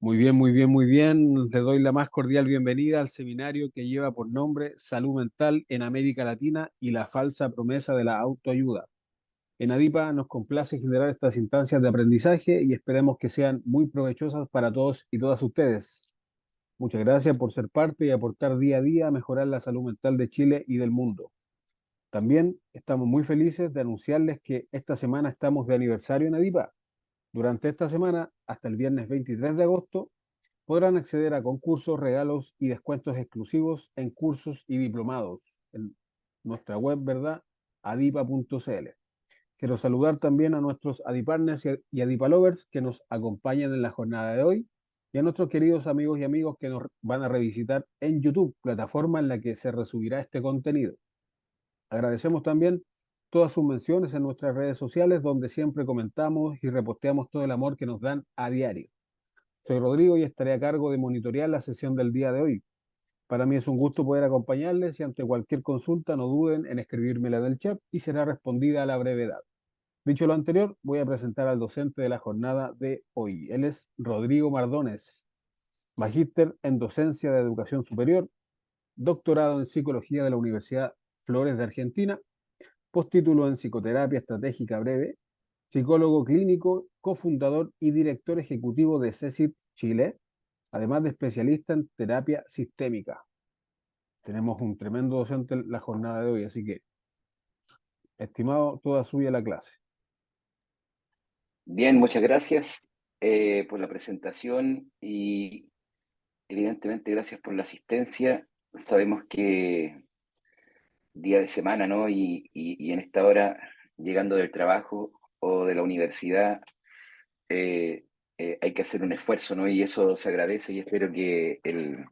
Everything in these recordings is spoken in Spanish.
Muy bien, muy bien, muy bien. Le doy la más cordial bienvenida al seminario que lleva por nombre Salud Mental en América Latina y la falsa promesa de la autoayuda. En ADIPA nos complace generar estas instancias de aprendizaje y esperemos que sean muy provechosas para todos y todas ustedes. Muchas gracias por ser parte y aportar día a día a mejorar la salud mental de Chile y del mundo. También estamos muy felices de anunciarles que esta semana estamos de aniversario en ADIPA. Durante esta semana, hasta el viernes 23 de agosto, podrán acceder a concursos, regalos y descuentos exclusivos en cursos y diplomados en nuestra web, ¿verdad? adipa.cl. Quiero saludar también a nuestros Adipartners y Adipalovers que nos acompañan en la jornada de hoy y a nuestros queridos amigos que nos van a revisitar en YouTube, plataforma en la que se resubirá este contenido. Agradecemos también todas sus menciones en nuestras redes sociales, donde siempre comentamos y reposteamos todo el amor que nos dan a diario. Soy Rodrigo y estaré a cargo de monitorear la sesión del día de hoy. Para mí es un gusto poder acompañarles y ante cualquier consulta no duden en escribírmela en el chat y será respondida a la brevedad. Dicho lo anterior, voy a presentar al docente de la jornada de hoy. Él es Rodrigo Mardones, magíster en docencia de educación superior, doctorado en psicología de la Universidad Flores de Argentina, postítulo en psicoterapia estratégica breve, psicólogo clínico, cofundador y director ejecutivo de CECIT Chile, además de especialista en terapia sistémica. Tenemos un tremendo docente en la jornada de hoy, así que, estimado, toda suya la clase. Bien, muchas gracias por la presentación y evidentemente gracias por la asistencia. Sabemos que día de semana, ¿no? Y en esta hora, llegando del trabajo o de la universidad, eh, hay que hacer un esfuerzo, ¿no? Y eso se agradece y espero que el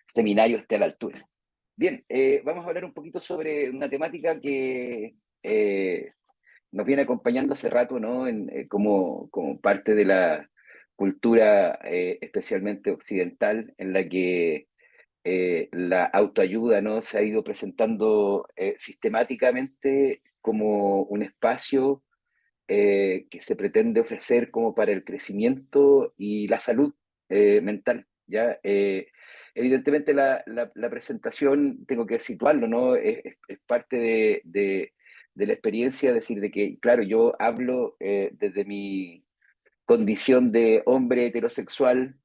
seminario esté a la altura. Bien, vamos a hablar un poquito sobre una temática que nos viene acompañando hace rato, ¿no? Como parte de la cultura especialmente occidental, en la que la autoayuda, ¿no? Se ha ido presentando sistemáticamente como un espacio que se pretende ofrecer como para el crecimiento y la salud mental, ¿ya? Evidentemente la presentación, tengo que situarlo, ¿no? Es parte de la experiencia, decir, de que, claro, yo hablo desde mi condición de hombre heterosexual,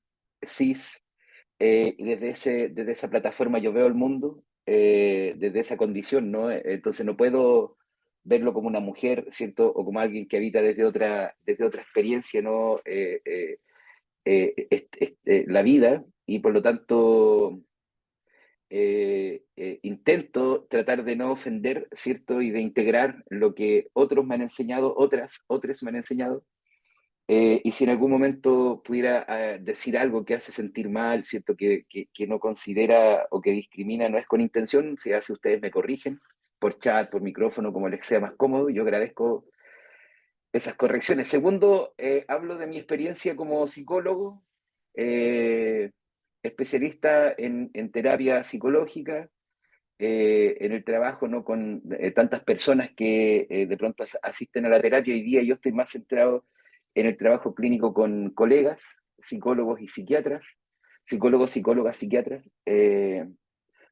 cis, y desde esa plataforma yo veo el mundo, desde esa condición, ¿no? Entonces no puedo verlo como una mujer, ¿cierto? O como alguien que habita desde otra experiencia, ¿no? La vida, y por lo tanto intento tratar de no ofender, ¿cierto? Y de integrar lo que otros me han enseñado, otros me han enseñado, y si en algún momento pudiera decir algo que hace sentir mal, ¿cierto? Que no considera o que discrimina, no es con intención, si hace ustedes me corrigen, por chat, por micrófono, como les sea más cómodo, yo agradezco esas correcciones. Segundo, hablo de mi experiencia como psicólogo, eh, especialista en terapia psicológica, en el trabajo, ¿no? Con tantas personas que de pronto asisten a la terapia. Hoy día yo estoy más centrado en el trabajo clínico con colegas, psicólogos y psiquiatras, psicólogos, psicólogas, psiquiatras,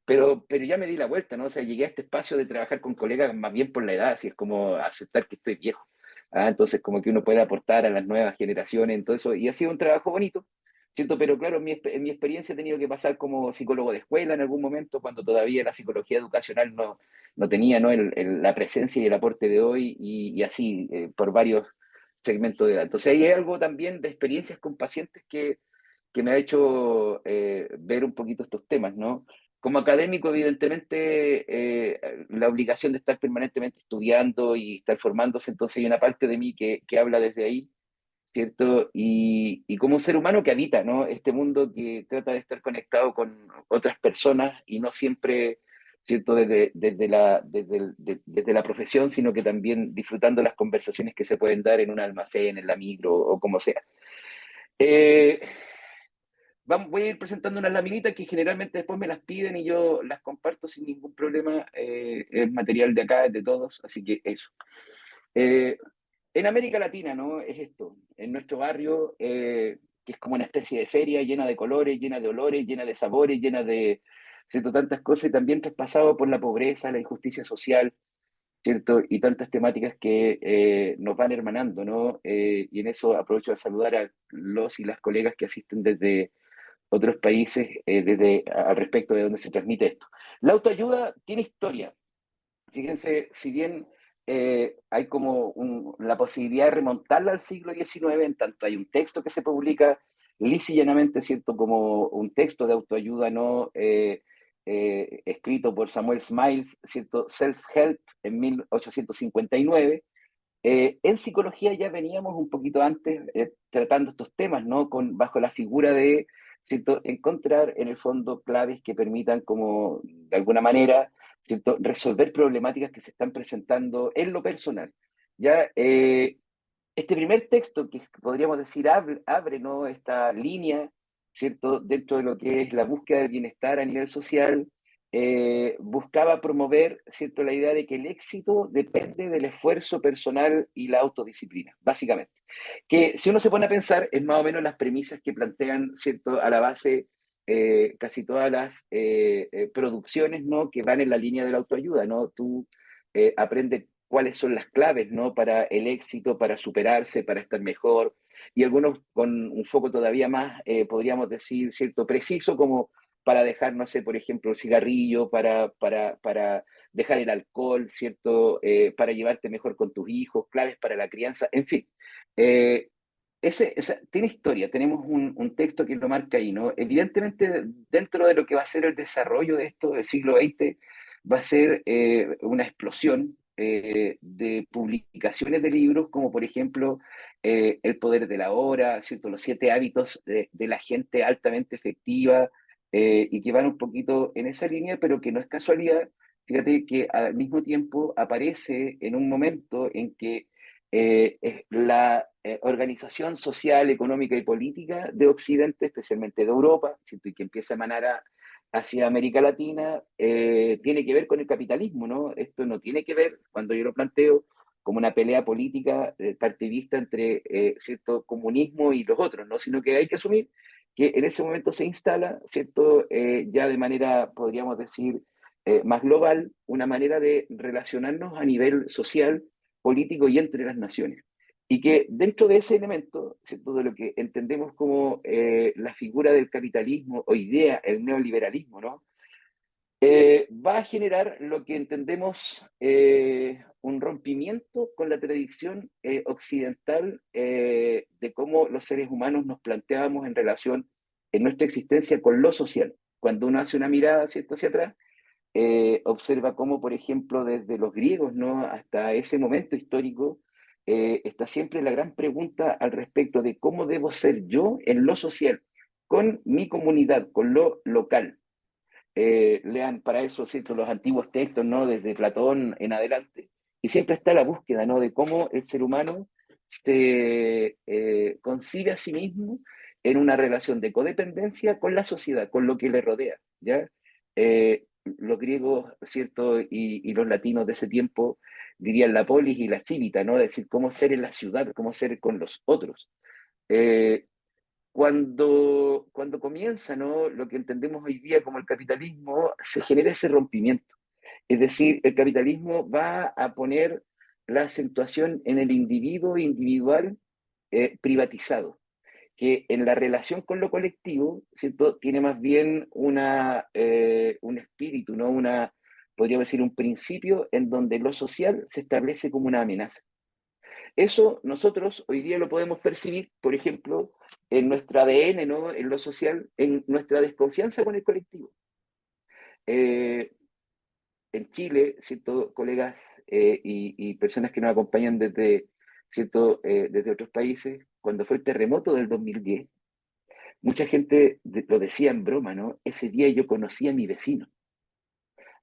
pero ya me di la vuelta, ¿no? O sea, llegué a este espacio de trabajar con colegas más bien por la edad, así es como aceptar que estoy viejo. Entonces, como que uno puede aportar a las nuevas generaciones, en todo eso, y ha sido un trabajo bonito, ¿cierto? Pero claro, en mi experiencia he tenido que pasar como psicólogo de escuela en algún momento, cuando todavía la psicología educacional no tenía, ¿no? La presencia y el aporte de hoy, y así por varios segmentos de edad. Entonces, ahí hay algo también de experiencias con pacientes que me ha hecho ver un poquito estos temas, ¿no? Como académico, evidentemente, la obligación de estar permanentemente estudiando y estar formándose, entonces hay una parte de mí que habla desde ahí, ¿cierto? Y como un ser humano que habita, ¿no? Este mundo que trata de estar conectado con otras personas y no siempre, ¿cierto? Desde la profesión, sino que también disfrutando las conversaciones que se pueden dar en un almacén, en la micro o como sea. Eh, voy a ir presentando unas laminitas que generalmente después me las piden y yo las comparto sin ningún problema. Es material de acá, es de todos, así que eso. Eh, en América Latina, ¿no? Es esto. En nuestro barrio que es como una especie de feria llena de colores, llena de olores, llena de sabores, llena de, ¿cierto? Tantas cosas, y también traspasado por la pobreza, la injusticia social, ¿cierto? Y tantas temáticas que nos van hermanando, ¿no? Y en eso aprovecho de saludar a los y las colegas que asisten desde otros países al respecto de donde se transmite esto. La autoayuda tiene historia. Fíjense, si bien hay como la posibilidad de remontarla al siglo XIX, en tanto hay un texto que se publica lisa y llanamente, ¿cierto? Como un texto de autoayuda no escrito por Samuel Smiles, ¿cierto? Self-Help en 1859. En psicología ya veníamos un poquito antes tratando estos temas, ¿no? Bajo la figura de, ¿cierto? Encontrar en el fondo claves que permitan como, de alguna manera, ¿cierto? Resolver problemáticas que se están presentando en lo personal. Ya, este primer texto que podríamos decir abre, ¿no? Esta línea, ¿cierto? Dentro de lo que es la búsqueda del bienestar a nivel social, buscaba promover, ¿cierto? La idea de que el éxito depende del esfuerzo personal y la autodisciplina, básicamente. Que si uno se pone a pensar, es más o menos las premisas que plantean, ¿cierto? A la base casi todas las producciones, ¿no? Que van en la línea de la autoayuda, ¿no? Tú aprendes cuáles son las claves, ¿no? Para el éxito, para superarse, para estar mejor, y algunos con un foco todavía más, podríamos decir, ¿cierto? Preciso, como para dejar, no sé, por ejemplo, el cigarrillo, para dejar el alcohol, ¿cierto? Para llevarte mejor con tus hijos, claves para la crianza, en fin. Eh, tiene historia, tenemos un texto que lo marca ahí, ¿no? Evidentemente, dentro de lo que va a ser el desarrollo de esto del siglo XX, va a ser una explosión de publicaciones de libros, como por ejemplo El poder de la hora, ¿cierto? Los 7 hábitos de la gente altamente efectiva, y que van un poquito en esa línea, pero que no es casualidad. Fíjate que al mismo tiempo aparece en un momento en que la organización social, económica y política de Occidente, especialmente de Europa, ¿cierto? Y que empieza a emanar hacia América Latina, tiene que ver con el capitalismo, ¿no? Esto no tiene que ver, cuando yo lo planteo, como una pelea política partidista entre cierto comunismo y los otros, ¿no? Sino que hay que asumir que en ese momento se instala, ¿cierto? Ya de manera, podríamos decir, más global, una manera de relacionarnos a nivel social, político y entre las naciones. Y que dentro de ese elemento, ¿cierto? De lo que entendemos como la figura del capitalismo o idea, el neoliberalismo, ¿no? Va a generar lo que entendemos un rompimiento con la tradición occidental de cómo los seres humanos nos planteábamos en relación en nuestra existencia con lo social. Cuando uno hace una mirada, ¿cierto?, hacia atrás, observa cómo, por ejemplo, desde los griegos, ¿no?, hasta ese momento histórico, está siempre la gran pregunta al respecto de cómo debo ser yo en lo social, con mi comunidad, con lo local. Lean para eso, ¿cierto?, los antiguos textos, ¿no?, desde Platón en adelante, y siempre está la búsqueda, ¿no?, de cómo el ser humano se concibe a sí mismo en una relación de codependencia con la sociedad, con lo que le rodea, ¿ya? Los griegos, ¿cierto?, y los latinos de ese tiempo dirían la polis y la civita, ¿no? Es decir, cómo ser en la ciudad, cómo ser con los otros. Eh, cuando comienza, ¿no?, lo que entendemos hoy día como el capitalismo, se genera ese rompimiento. Es decir, el capitalismo va a poner la acentuación en el individuo individual privatizado, que en la relación con lo colectivo, ¿cierto?, tiene más bien un espíritu, ¿no? Podríamos decir, un principio en donde lo social se establece como una amenaza. Eso nosotros hoy día lo podemos percibir, por ejemplo, en nuestro ADN, ¿no?, en lo social, en nuestra desconfianza con el colectivo. Eh, en Chile, ¿cierto?, colegas y personas que nos acompañan desde, ¿cierto?, desde otros países, cuando fue el terremoto del 2010, mucha gente lo decía en broma, ¿no? Ese día yo conocí a mi vecino.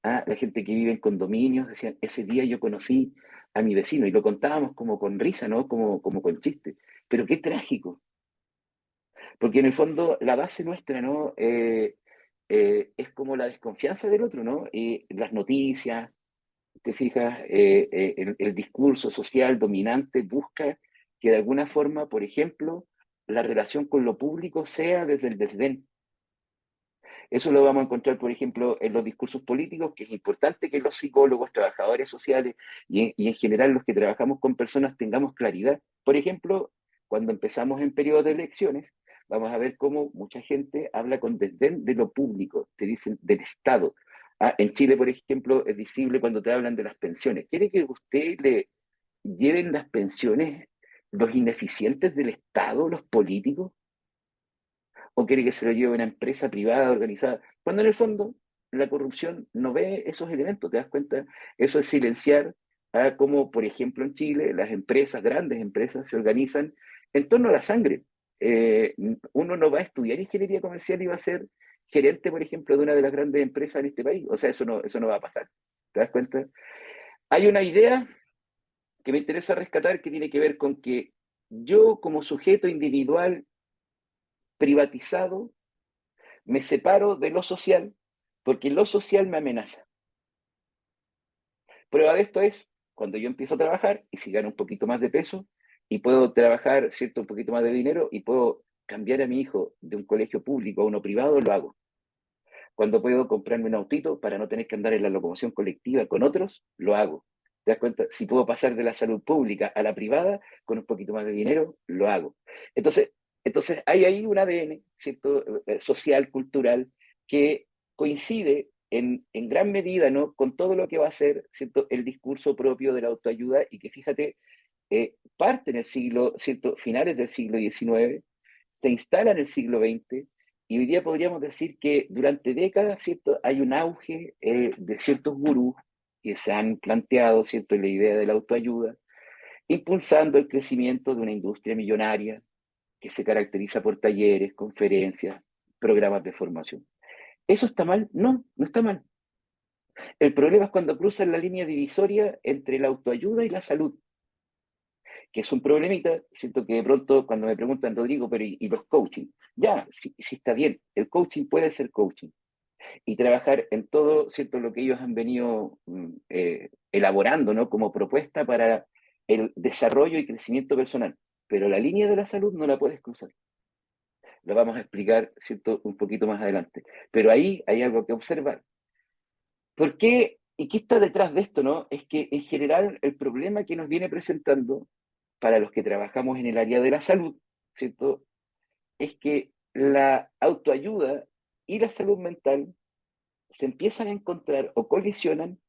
Ah, la gente que vive en condominios decían, ese día yo conocí a mi vecino, y lo contábamos como con risa, ¿no? Como con chiste. Pero qué trágico, porque en el fondo la base nuestra, ¿no? Es como la desconfianza del otro, ¿no? Las noticias, te fijas, el discurso social dominante busca que de alguna forma, por ejemplo, la relación con lo público sea desde el desdén. Eso lo vamos a encontrar, por ejemplo, en los discursos políticos, que es importante que los psicólogos, trabajadores sociales y en general los que trabajamos con personas tengamos claridad. Por ejemplo, cuando empezamos en periodos de elecciones, vamos a ver cómo mucha gente habla con desdén de lo público, te dicen del Estado. En Chile, por ejemplo, es visible cuando te hablan de las pensiones. ¿Quiere que usted le lleven las pensiones los ineficientes del Estado, los políticos? ¿O quiere que se lo lleve una empresa privada organizada? Cuando en el fondo la corrupción no ve esos elementos, ¿te das cuenta? Eso es silenciar a cómo, por ejemplo, en Chile las empresas, grandes empresas, se organizan en torno a la sangre. Uno no va a estudiar ingeniería comercial y va a ser gerente, por ejemplo, de una de las grandes empresas en este país. O sea, eso no va a pasar. ¿Te das cuenta? Hay una idea que me interesa rescatar que tiene que ver con que yo como sujeto individual privatizado me separo de lo social porque lo social me amenaza. Prueba de esto es cuando yo empiezo a trabajar y si gano un poquito más de peso y puedo trabajar, ¿cierto?, un poquito más de dinero y puedo cambiar a mi hijo de un colegio público a uno privado, lo hago. Cuando puedo comprarme un autito para no tener que andar en la locomoción colectiva con otros, lo hago. ¿Te das cuenta? Si puedo pasar de la salud pública a la privada con un poquito más de dinero, lo hago. Entonces, entonces hay ahí un ADN, ¿cierto? Social, cultural, que coincide en gran medida, ¿no?, con todo lo que va a ser, ¿cierto?, el discurso propio de la autoayuda y que, fíjate, parte en el siglo, ¿cierto?, finales del siglo XIX, se instala en el siglo XX y hoy día podríamos decir que durante décadas, ¿cierto?, hay un auge de ciertos gurús que se han planteado, ¿cierto?, la idea de la autoayuda, impulsando el crecimiento de una industria millonaria que se caracteriza por talleres, conferencias, programas de formación. ¿Eso está mal? No, no está mal. El problema es cuando cruzan la línea divisoria entre la autoayuda y la salud, que es un problemita. Siento que de pronto cuando me preguntan, Rodrigo, pero ¿y los coaching? Ya, sí, sí está bien, el coaching puede ser coaching y trabajar en todo, ¿cierto?, lo que ellos han venido elaborando, ¿no?, como propuesta para el desarrollo y crecimiento personal. Pero la línea de la salud no la puedes cruzar. Lo vamos a explicar, ¿cierto?, un poquito más adelante. Pero ahí hay algo que observar. ¿Por qué? ¿Y qué está detrás de esto, no? Es que en general el problema que nos viene presentando para los que trabajamos en el área de la salud, ¿cierto?, es que la autoayuda y la salud mental se empiezan a encontrar o colisionan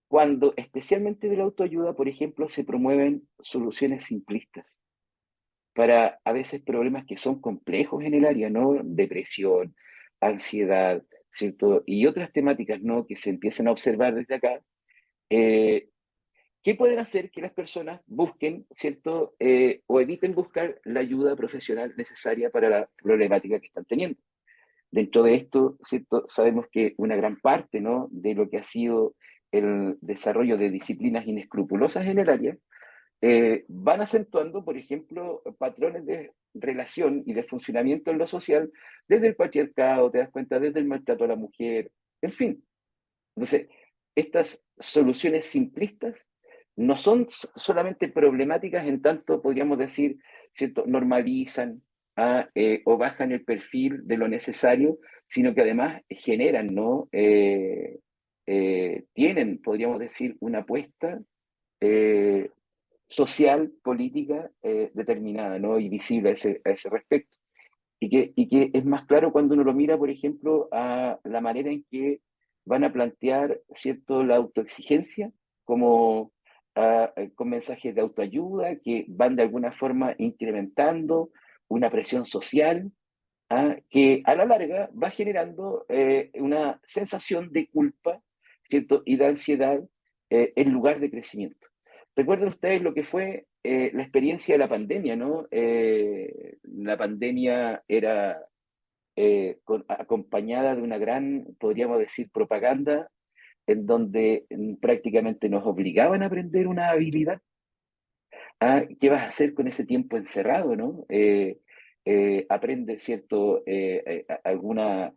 cuando, especialmente de la autoayuda, por ejemplo, se promueven soluciones simplistas para a veces problemas que son complejos en el área, ¿no? Depresión, ansiedad, ¿cierto? Y otras temáticas, ¿no?, que se empiezan a observar desde acá. Eh, ¿Qué pueden hacer que las personas busquen, ¿cierto? O eviten buscar la ayuda profesional necesaria para la problemática que están teniendo? Dentro de esto, ¿cierto?, sabemos que una gran parte, ¿no?, de lo que ha sido el desarrollo de disciplinas inescrupulosas en el área, van acentuando, por ejemplo, patrones de relación y de funcionamiento en lo social, desde el patriarcado, te das cuenta, desde el maltrato a la mujer, en fin. Entonces, estas soluciones simplistas no son solamente problemáticas en tanto, podríamos decir, ¿cierto?, normalizan o bajan el perfil de lo necesario, sino que además generan, ¿no? Tienen, podríamos decir, una apuesta eh, social, política determinada, ¿no?, y visible a ese respecto. Y que es más claro cuando uno lo mira, por ejemplo, a la manera en que van a plantear, ¿cierto?, la autoexigencia como con mensajes de autoayuda que van de alguna forma incrementando una presión social, que a la larga va generando una sensación de culpa, ¿cierto?, y de ansiedad en lugar de crecimiento. Recuerden ustedes lo que fue la experiencia de la pandemia, ¿no? La pandemia era acompañada de una gran, podríamos decir, propaganda en donde prácticamente nos obligaban a aprender una habilidad. ¿Qué vas a hacer con ese tiempo encerrado, no? Aprende, ¿cierto?, alguna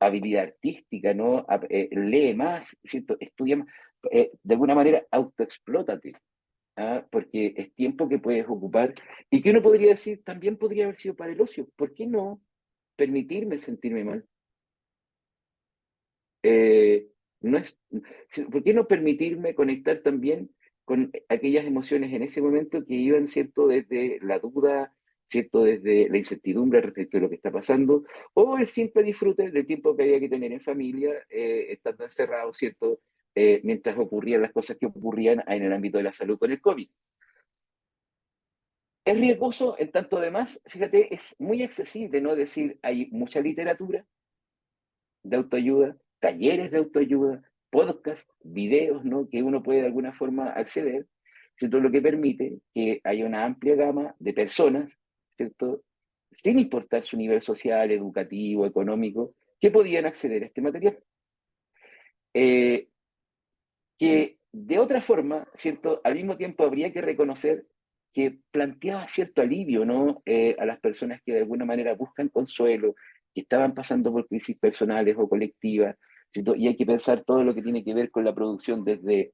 habilidad artística, ¿no? Lee más, ¿cierto? Estudia más. De alguna manera, autoexplótate. porque es tiempo que puedes ocupar y que uno podría decir, también podría haber sido para el ocio. ¿Por qué no permitirme sentirme mal? Eh, no es, ¿Por qué no permitirme conectar también con aquellas emociones en ese momento que iban, ¿cierto?, desde la duda, ¿cierto?, desde la incertidumbre respecto de lo que está pasando, o el simple disfrute del tiempo que había que tener en familia, estando encerrado, ¿cierto?, mientras ocurrían las cosas que ocurrían en el ámbito de la salud con el COVID. Es riesgoso en tanto además, fíjate, es muy accesible, ¿no? Es decir, hay mucha literatura de autoayuda, talleres de autoayuda, podcasts, videos, ¿no? Que uno puede de alguna forma acceder, ¿cierto? Lo que permite que haya una amplia gama de personas, ¿cierto? Sin importar su nivel social, educativo, económico, que podían acceder a este material. Eh, que de otra forma, ¿cierto? Al mismo tiempo habría que reconocer que planteaba cierto alivio, ¿no? A las personas que de alguna manera buscan consuelo, que estaban pasando por crisis personales o colectivas, ¿cierto? Y hay que pensar todo lo que tiene que ver con la producción desde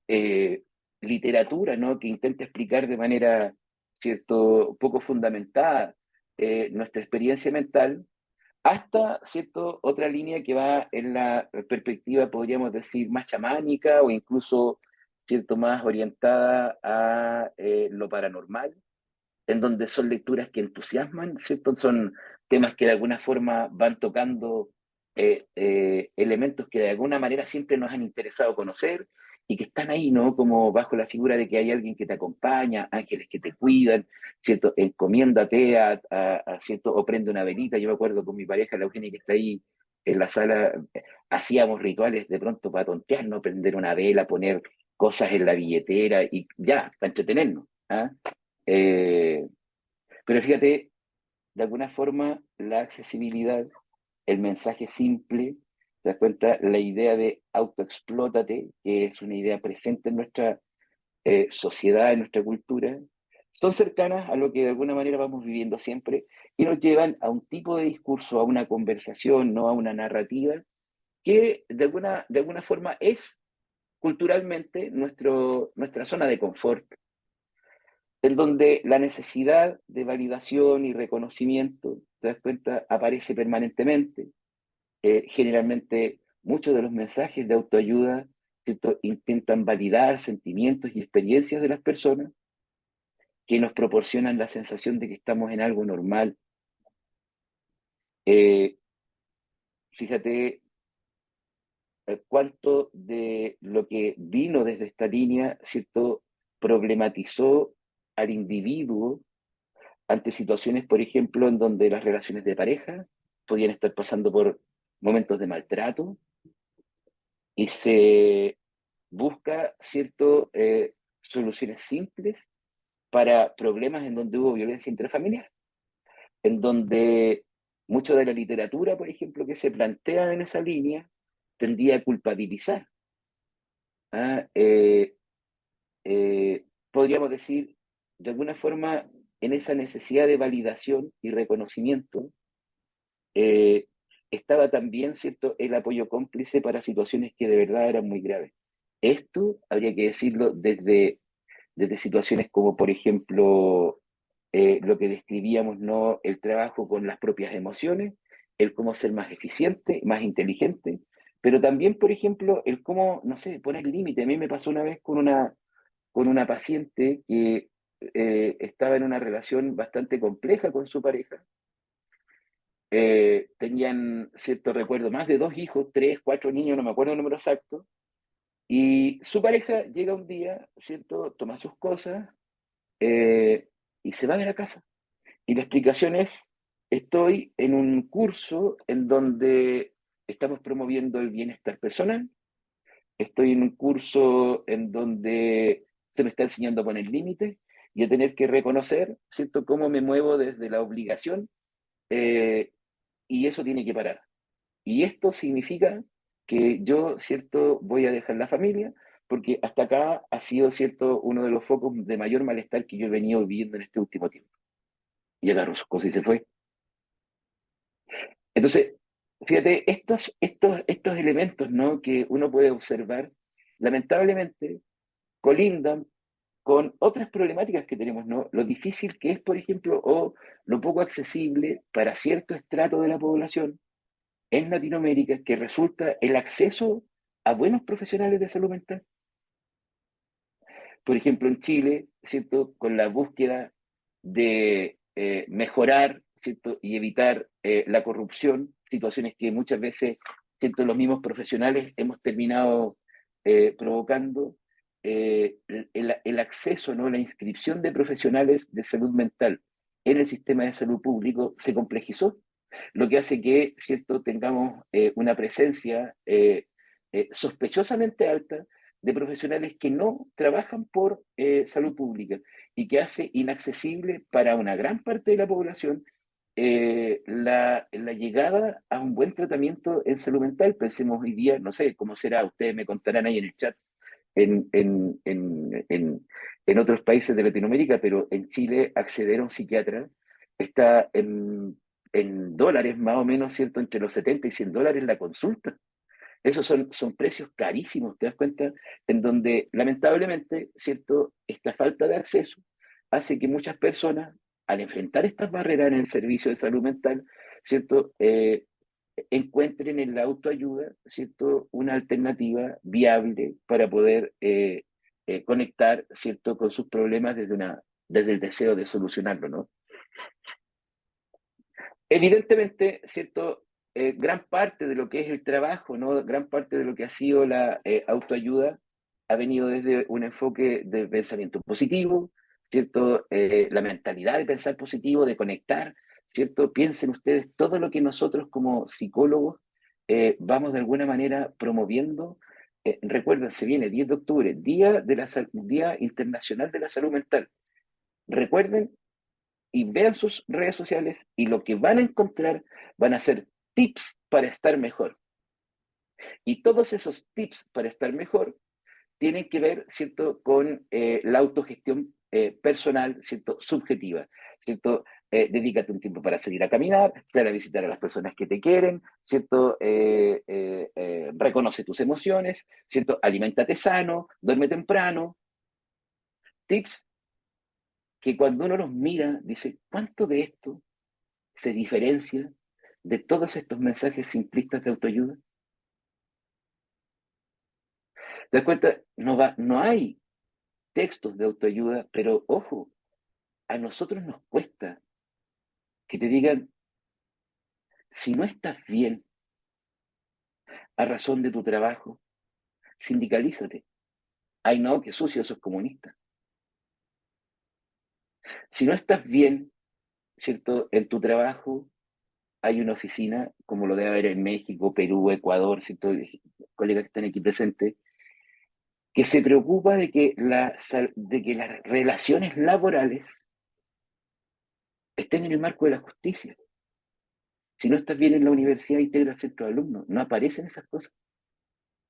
eh, literatura, ¿no? Que intenta explicar de manera, ¿cierto?, poco fundamentada nuestra experiencia mental, hasta, ¿cierto?, otra línea que va en la perspectiva, podríamos decir, más chamánica o incluso, ¿cierto?, más orientada a lo paranormal, en donde son lecturas que entusiasman, ¿cierto? Son temas que de alguna forma van tocando elementos que de alguna manera siempre nos han interesado conocer y que están ahí, ¿no? Como bajo la figura de que hay alguien que te acompaña, ángeles que te cuidan, ¿cierto? Encomiéndate ¿cierto? O prende una velita. Yo me acuerdo con mi pareja, la Eugenia, que está ahí en la sala, hacíamos rituales de pronto para tontearnos, prender una vela, poner cosas en la billetera y ya, para entretenernos. ¿Ah? Eh, pero fíjate, de alguna forma, la accesibilidad, el mensaje simple, te das cuenta, la idea de autoexplótate, que es una idea presente en nuestra sociedad, en nuestra cultura, son cercanas a lo que de alguna manera vamos viviendo siempre y nos llevan a un tipo de discurso, a una conversación, no a una narrativa, que de alguna forma es culturalmente nuestra zona de confort, en donde la necesidad de validación y reconocimiento, te das cuenta, aparece permanentemente. Generalmente muchos de los mensajes de autoayuda, ¿cierto?, intentan validar sentimientos y experiencias de las personas que nos proporcionan la sensación de que estamos en algo normal. Eh, Fíjate cuánto de lo que vino desde esta línea, ¿cierto?, problematizó al individuo ante situaciones, por ejemplo, en donde las relaciones de pareja podían estar pasando por momentos de maltrato y se busca, ¿cierto?, soluciones simples para problemas en donde hubo violencia intrafamiliar, en donde mucho de la literatura, por ejemplo, que se plantea en esa línea, tendía a culpabilizar. ¿Ah? Podríamos decir, de alguna forma, en esa necesidad de validación y reconocimiento, eh, estaba también, ¿cierto?, el apoyo cómplice para situaciones que de verdad eran muy graves. Esto habría que decirlo desde situaciones como, por ejemplo, lo que describíamos, ¿no? El trabajo con las propias emociones, el cómo ser más eficiente, más inteligente, pero también, por ejemplo, el cómo, no sé, poner límite. A mí me pasó una vez con una paciente que estaba en una relación bastante compleja con su pareja. Tenían cierto recuerdo, más de dos hijos, tres, cuatro niños, no me acuerdo el número exacto, y su pareja llega un día, ¿cierto? Toma sus cosas eh, y se va de la casa. Y la explicación es, estoy en un curso en donde estamos promoviendo el bienestar personal, estoy en un curso en donde se me está enseñando a poner límites y a tener que reconocer, ¿cierto?, cómo me muevo desde la obligación eh, y eso tiene que parar. Y esto significa que yo, ¿cierto?, voy a dejar la familia porque hasta acá ha sido, ¿cierto?, uno de los focos de mayor malestar que yo he venido viviendo en este último tiempo. Y agarró sus cosas y se fue. Entonces, fíjate, estos elementos, ¿no?, que uno puede observar, lamentablemente, colindan con otras problemáticas que tenemos, ¿no? Lo difícil que es, por ejemplo, o lo poco accesible para cierto estrato de la población en Latinoamérica, que resulta el acceso a buenos profesionales de salud mental. Por ejemplo, en Chile, ¿cierto? Con la búsqueda de mejorar, ¿cierto? Y evitar la corrupción, situaciones que muchas veces, ¿cierto? Los mismos profesionales hemos terminado provocando, el acceso, ¿no? La inscripción de profesionales de salud mental en el sistema de salud público se complejizó, lo que hace que, ¿cierto? Tengamos una presencia sospechosamente alta de profesionales que no trabajan por salud pública y que hace inaccesible para una gran parte de la población la llegada a un buen tratamiento en salud mental. Pensemos hoy día, no sé cómo será, ustedes me contarán ahí en el chat, en, en, en, en, en otros países de Latinoamérica, pero en Chile acceder a un psiquiatra está en dólares más o menos, ¿cierto? Entre los 70 y 100 dólares la consulta. Esos son precios carísimos, ¿te das cuenta? En donde lamentablemente, ¿cierto? Esta falta de acceso hace que muchas personas, al enfrentar estas barreras en el servicio de salud mental, ¿cierto? Encuentren en la autoayuda, ¿cierto? Una alternativa viable para poder conectar, ¿cierto? Con sus problemas desde el deseo de solucionarlo, ¿no? Evidentemente, ¿cierto? Gran parte de lo que es el trabajo, ¿no? Gran parte de lo que ha sido la autoayuda ha venido desde un enfoque de pensamiento positivo, ¿cierto? La mentalidad de pensar positivo, de conectar, ¿cierto? Piensen ustedes todo lo que nosotros como psicólogos vamos de alguna manera promoviendo. Recuerden, se viene 10 de octubre, Día Internacional de la Salud Mental. Recuerden y vean sus redes sociales y lo que van a encontrar van a ser tips para estar mejor. Y todos esos tips para estar mejor tienen que ver, ¿cierto?, con la autogestión personal, ¿cierto?, subjetiva, ¿cierto? Dedícate un tiempo para salir a caminar, sal a visitar a las personas que te quieren, ¿cierto? Reconoce tus emociones, ¿cierto? Aliméntate sano, duerme temprano. Tips que cuando uno los mira, dice, ¿cuánto de esto se diferencia de todos estos mensajes simplistas de autoayuda? ¿Te das cuenta? No hay textos de autoayuda, pero ojo, a nosotros nos cuesta que te digan, si no estás bien a razón de tu trabajo, sindicalízate. Ay, no, qué sucio, eso es comunista. Si no estás bien, ¿cierto? En tu trabajo hay una oficina, como lo debe haber en México, Perú, Ecuador, ¿cierto? Colegas que están aquí presentes, que se preocupa de que las relaciones laborales estén en el marco de la justicia. Si no estás bien en la universidad, integra el centro de alumnos. No aparecen esas cosas.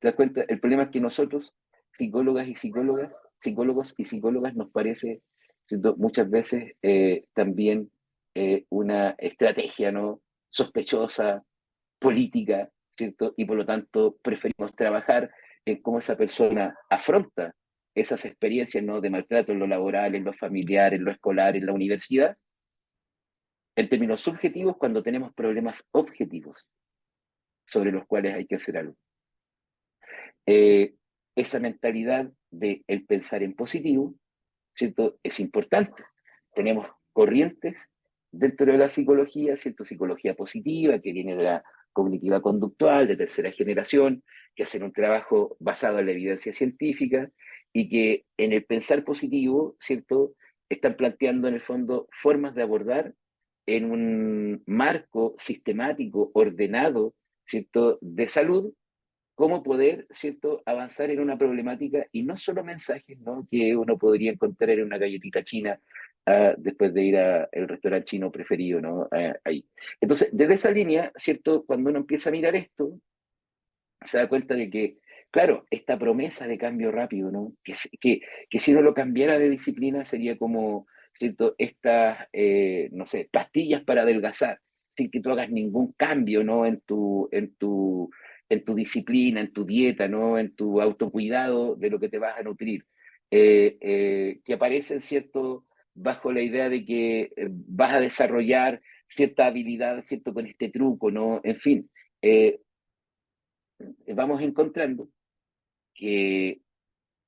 ¿Te das cuenta? El problema es que nosotros, psicólogos y psicólogas, nos parece, ¿cierto?, muchas veces también una estrategia, ¿no?, sospechosa, política, ¿cierto? Y por lo tanto preferimos trabajar en cómo esa persona afronta esas experiencias, ¿no?, de maltrato en lo laboral, en lo familiar, en lo escolar, en la universidad, en términos subjetivos, cuando tenemos problemas objetivos sobre los cuales hay que hacer algo. Eh, Esa mentalidad de el pensar en positivo, ¿cierto? Es importante. Tenemos corrientes dentro de la psicología, ¿cierto? Psicología positiva, que viene de la cognitiva conductual, de tercera generación, que hacen un trabajo basado en la evidencia científica y que en el pensar positivo, ¿cierto? Están planteando en el fondo formas de abordar en un marco sistemático, ordenado, ¿cierto?, de salud, cómo poder, ¿cierto?, avanzar en una problemática y no solo mensajes, ¿no?, que uno podría encontrar en una galletita china después de ir al restaurante chino preferido, ¿no? Ahí. Entonces, desde esa línea, ¿cierto?, cuando uno empieza a mirar esto, se da cuenta de que, claro, esta promesa de cambio rápido, ¿no?, que si uno lo cambiara de disciplina sería como, ¿cierto?, estas, no sé, pastillas para adelgazar, sin que tú hagas ningún cambio, ¿no?, en tu disciplina, en tu dieta, ¿no?, en tu autocuidado de lo que te vas a nutrir. que aparecen, ¿cierto?, bajo la idea de que vas a desarrollar cierta habilidad, ¿cierto?, con este truco, ¿no? En fin, eh, vamos encontrando que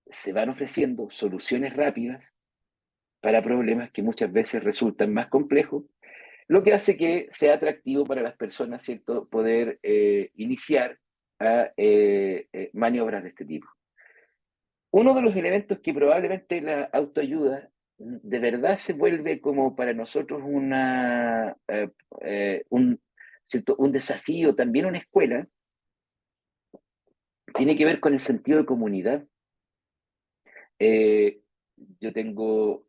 se van ofreciendo soluciones rápidas para problemas que muchas veces resultan más complejos, lo que hace que sea atractivo para las personas, ¿cierto?, poder iniciar a maniobras de este tipo. Uno de los elementos que probablemente la autoayuda de verdad se vuelve como para nosotros ¿cierto?, un desafío, también una escuela, tiene que ver con el sentido de comunidad. Eh, yo tengo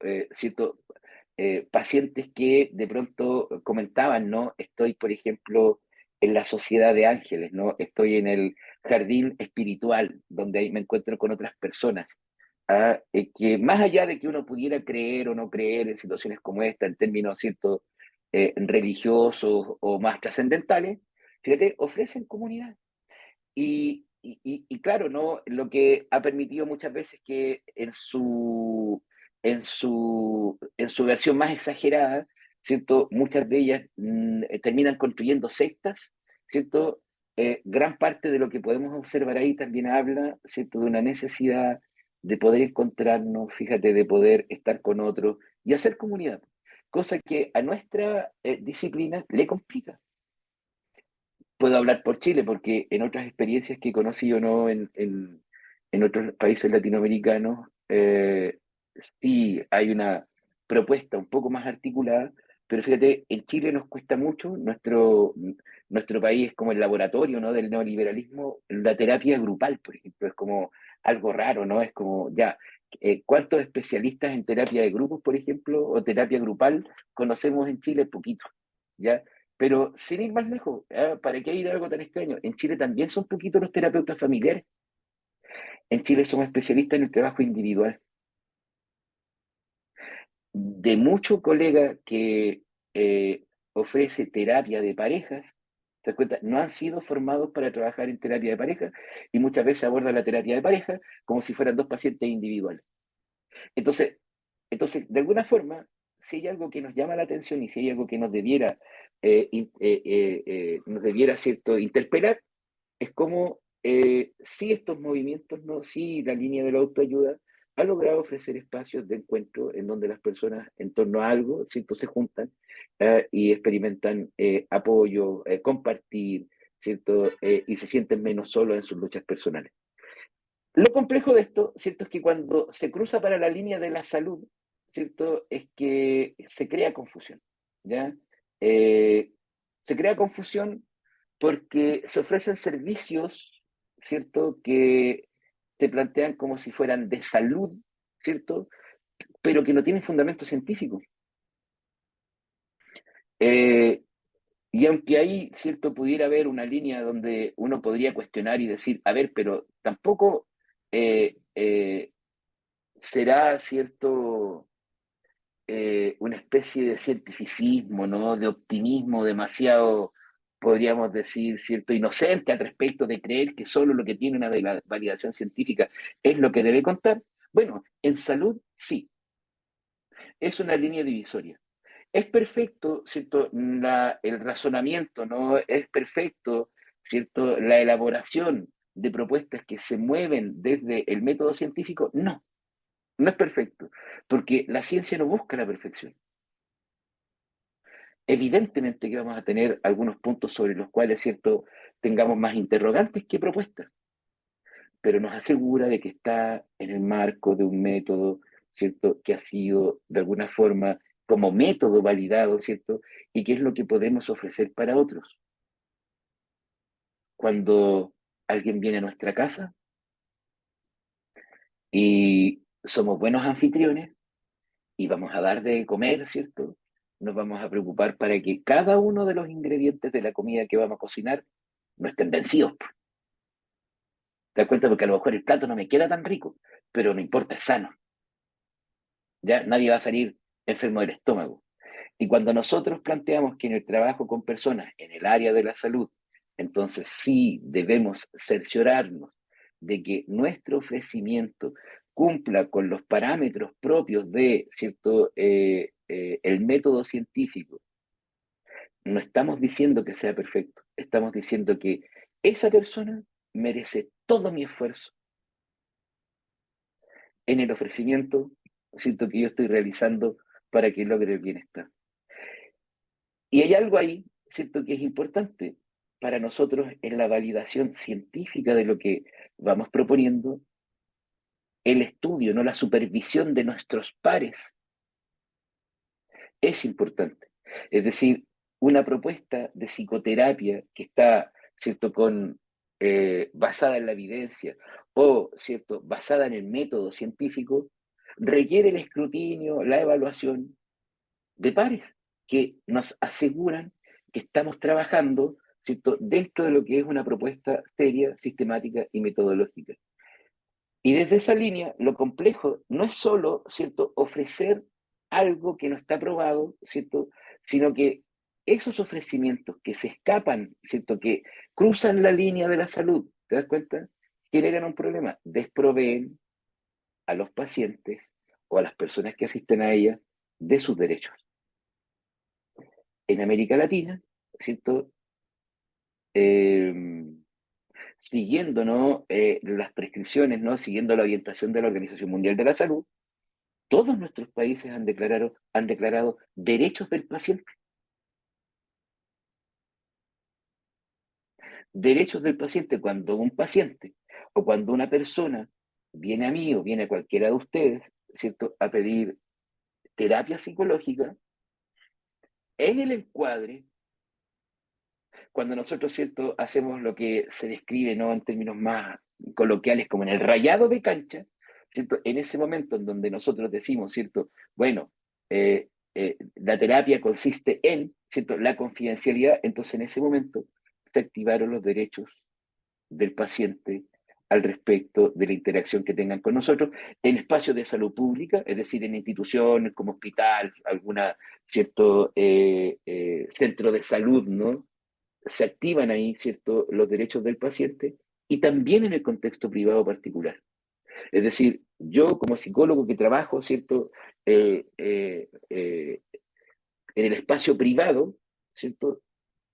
pacientes que de pronto comentaban, ¿no? Estoy, por ejemplo, en la sociedad de ángeles, ¿no? Estoy en el jardín espiritual, donde ahí me encuentro con otras personas. Que más allá de que uno pudiera creer o no creer en situaciones como esta, en términos, ¿cierto?, religiosos o más trascendentales, fíjate, ofrecen comunidad. Y claro, ¿no? Lo que ha permitido muchas veces que en su versión más exagerada, ¿cierto? Muchas de ellas terminan construyendo sectas, ¿cierto? Gran parte de lo que podemos observar ahí también habla, ¿cierto?, de una necesidad de poder encontrarnos, fíjate, de poder estar con otros y hacer comunidad, cosa que a nuestra disciplina le complica. Puedo hablar por Chile, porque en otras experiencias que conocí o no en otros países latinoamericanos, sí hay una propuesta un poco más articulada, pero fíjate, en Chile nos cuesta mucho, nuestro país es como el laboratorio, ¿no?, del neoliberalismo, la terapia grupal, por ejemplo, es como algo raro, ¿no? Es como, ya, ¿cuántos especialistas en terapia de grupos, por ejemplo, o terapia grupal conocemos en Chile? Poquito, ¿ya? Pero sin ir más lejos, ¿para qué ir a algo tan extraño? En Chile también son poquitos los terapeutas familiares. En Chile somos especialistas en el trabajo individual. De muchos colegas que ofrece terapia de parejas, ¿te das cuenta? No han sido formados para trabajar en terapia de pareja y muchas veces abordan la terapia de pareja como si fueran dos pacientes individuales. Entonces, de alguna forma, si hay algo que nos llama la atención y si hay algo que nos debiera, ¿cierto?, interpelar, es como si estos movimientos, ¿no? Si la línea de la autoayuda ha logrado ofrecer espacios de encuentro en donde las personas en torno a algo, ¿cierto?, se juntan y experimentan apoyo, compartir, ¿cierto?, y se sienten menos solos en sus luchas personales. Lo complejo de esto, ¿cierto?, es que cuando se cruza para la línea de la salud, ¿cierto?, es que se crea confusión, ¿ya? Eh, Se crea confusión porque se ofrecen servicios, ¿cierto?, que te plantean como si fueran de salud, ¿cierto?, pero que no tienen fundamento científico. Eh, y aunque ahí, ¿cierto?, pudiera haber una línea donde uno podría cuestionar y decir, a ver, pero tampoco será, ¿cierto?, una especie de cientificismo, ¿no?, de optimismo demasiado, podríamos decir, ¿cierto?, inocente al respecto de creer que solo lo que tiene una validación científica es lo que debe contar. Bueno, en salud sí, es una línea divisoria. Es perfecto, ¿cierto?, el razonamiento, ¿no? Es perfecto, ¿cierto?, la elaboración de propuestas que se mueven desde el método científico. No, no es perfecto, porque la ciencia no busca la perfección. Evidentemente que vamos a tener algunos puntos sobre los cuales, ¿cierto?, tengamos más interrogantes que propuestas, pero nos asegura de que está en el marco de un método, ¿cierto?, que ha sido de alguna forma como método validado, ¿cierto?, y que es lo que podemos ofrecer para otros. Cuando alguien viene a nuestra casa y somos buenos anfitriones y vamos a dar de comer, ¿cierto? Nos vamos a preocupar para que cada uno de los ingredientes de la comida que vamos a cocinar no estén vencidos. ¿Te das cuenta? Porque a lo mejor el plato no me queda tan rico, pero no importa, es sano. Ya nadie va a salir enfermo del estómago. Y cuando nosotros planteamos que en el trabajo con personas en el área de la salud, entonces sí debemos cerciorarnos de que nuestro ofrecimiento cumpla con los parámetros propios de, ¿cierto? El método científico, no estamos diciendo que sea perfecto, estamos diciendo que esa persona merece todo mi esfuerzo en el ofrecimiento, ¿cierto? Que yo estoy realizando para que logre el bienestar. Y hay algo ahí, ¿cierto? Que es importante para nosotros en la validación científica de lo que vamos proponiendo, el estudio, no la supervisión de nuestros pares, es importante. Es decir, una propuesta de psicoterapia que está, ¿cierto?, basada en la evidencia o, ¿cierto?, basada en el método científico, requiere el escrutinio, la evaluación de pares que nos aseguran que estamos trabajando, ¿cierto?, dentro de lo que es una propuesta seria, sistemática y metodológica. Y desde esa línea, lo complejo no es solo, ¿cierto?, ofrecer algo que no está probado, ¿cierto?, sino que esos ofrecimientos que se escapan, ¿cierto?, que cruzan la línea de la salud, ¿te das cuenta?, generan un problema, desproveen a los pacientes o a las personas que asisten a ella de sus derechos. En América Latina, ¿cierto?, eh, siguiendo, ¿no?, las prescripciones, ¿no?, siguiendo la orientación de la Organización Mundial de la Salud, todos nuestros países han declarado derechos del paciente. Derechos del paciente cuando un paciente o cuando una persona viene a mí o viene a cualquiera de ustedes, ¿cierto?, a pedir terapia psicológica, en el encuadre, cuando nosotros, ¿cierto?, hacemos lo que se describe, ¿no?, en términos más coloquiales como en el rayado de cancha, ¿cierto?, en ese momento en donde nosotros decimos, ¿cierto?, bueno, la terapia consiste en, ¿cierto?, la confidencialidad, entonces en ese momento se activaron los derechos del paciente al respecto de la interacción que tengan con nosotros en espacios de salud pública, es decir, en instituciones como hospital, alguna cierto centro de salud, ¿no? Se activan ahí, ¿cierto?, los derechos del paciente y también en el contexto privado particular. Es decir, yo como psicólogo que trabajo, ¿cierto?, en el espacio privado, ¿cierto?,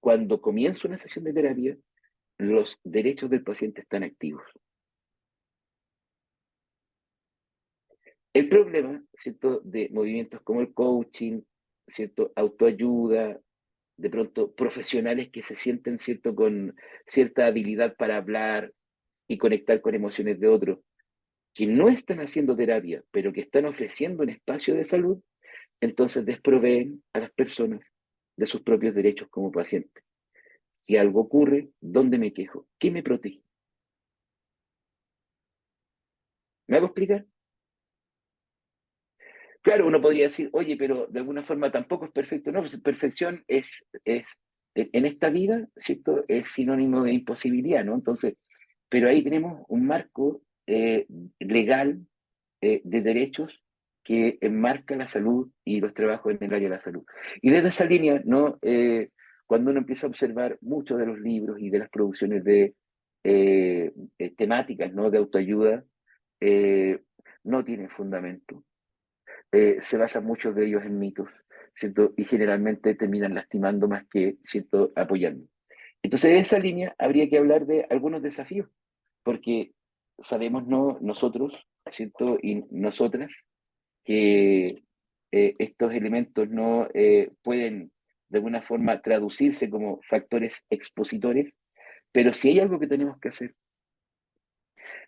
cuando comienzo una sesión de terapia, los derechos del paciente están activos. El problema, ¿cierto?, de movimientos como el coaching, ¿cierto?, autoayuda, de pronto profesionales que se sienten, ¿cierto?, con cierta habilidad para hablar y conectar con emociones de otros, que no están haciendo terapia, pero que están ofreciendo un espacio de salud, entonces desproveen a las personas de sus propios derechos como pacientes. Si algo ocurre, ¿dónde me quejo? ¿Qué me protege? ¿Me hago explicar? Claro, uno podría decir, oye, pero de alguna forma tampoco es perfecto. No, pues perfección en esta vida, ¿cierto? Es sinónimo de imposibilidad, ¿no? Entonces, pero ahí tenemos un marco legal de derechos que enmarca la salud y los trabajos en el área de la salud. Y desde esa línea, ¿no? Cuando uno empieza a observar muchos de los libros y de las producciones de temáticas, ¿no?, de autoayuda, eh, no tienen fundamento. Se basan muchos de ellos en mitos, ¿cierto? Y generalmente terminan lastimando más que, ¿cierto?, apoyando. Entonces, en esa línea habría que hablar de algunos desafíos, porque sabemos, ¿no?, nosotros, ¿cierto?, y nosotras, que estos elementos no pueden de alguna forma traducirse como factores expositores, pero si hay algo que tenemos que hacer.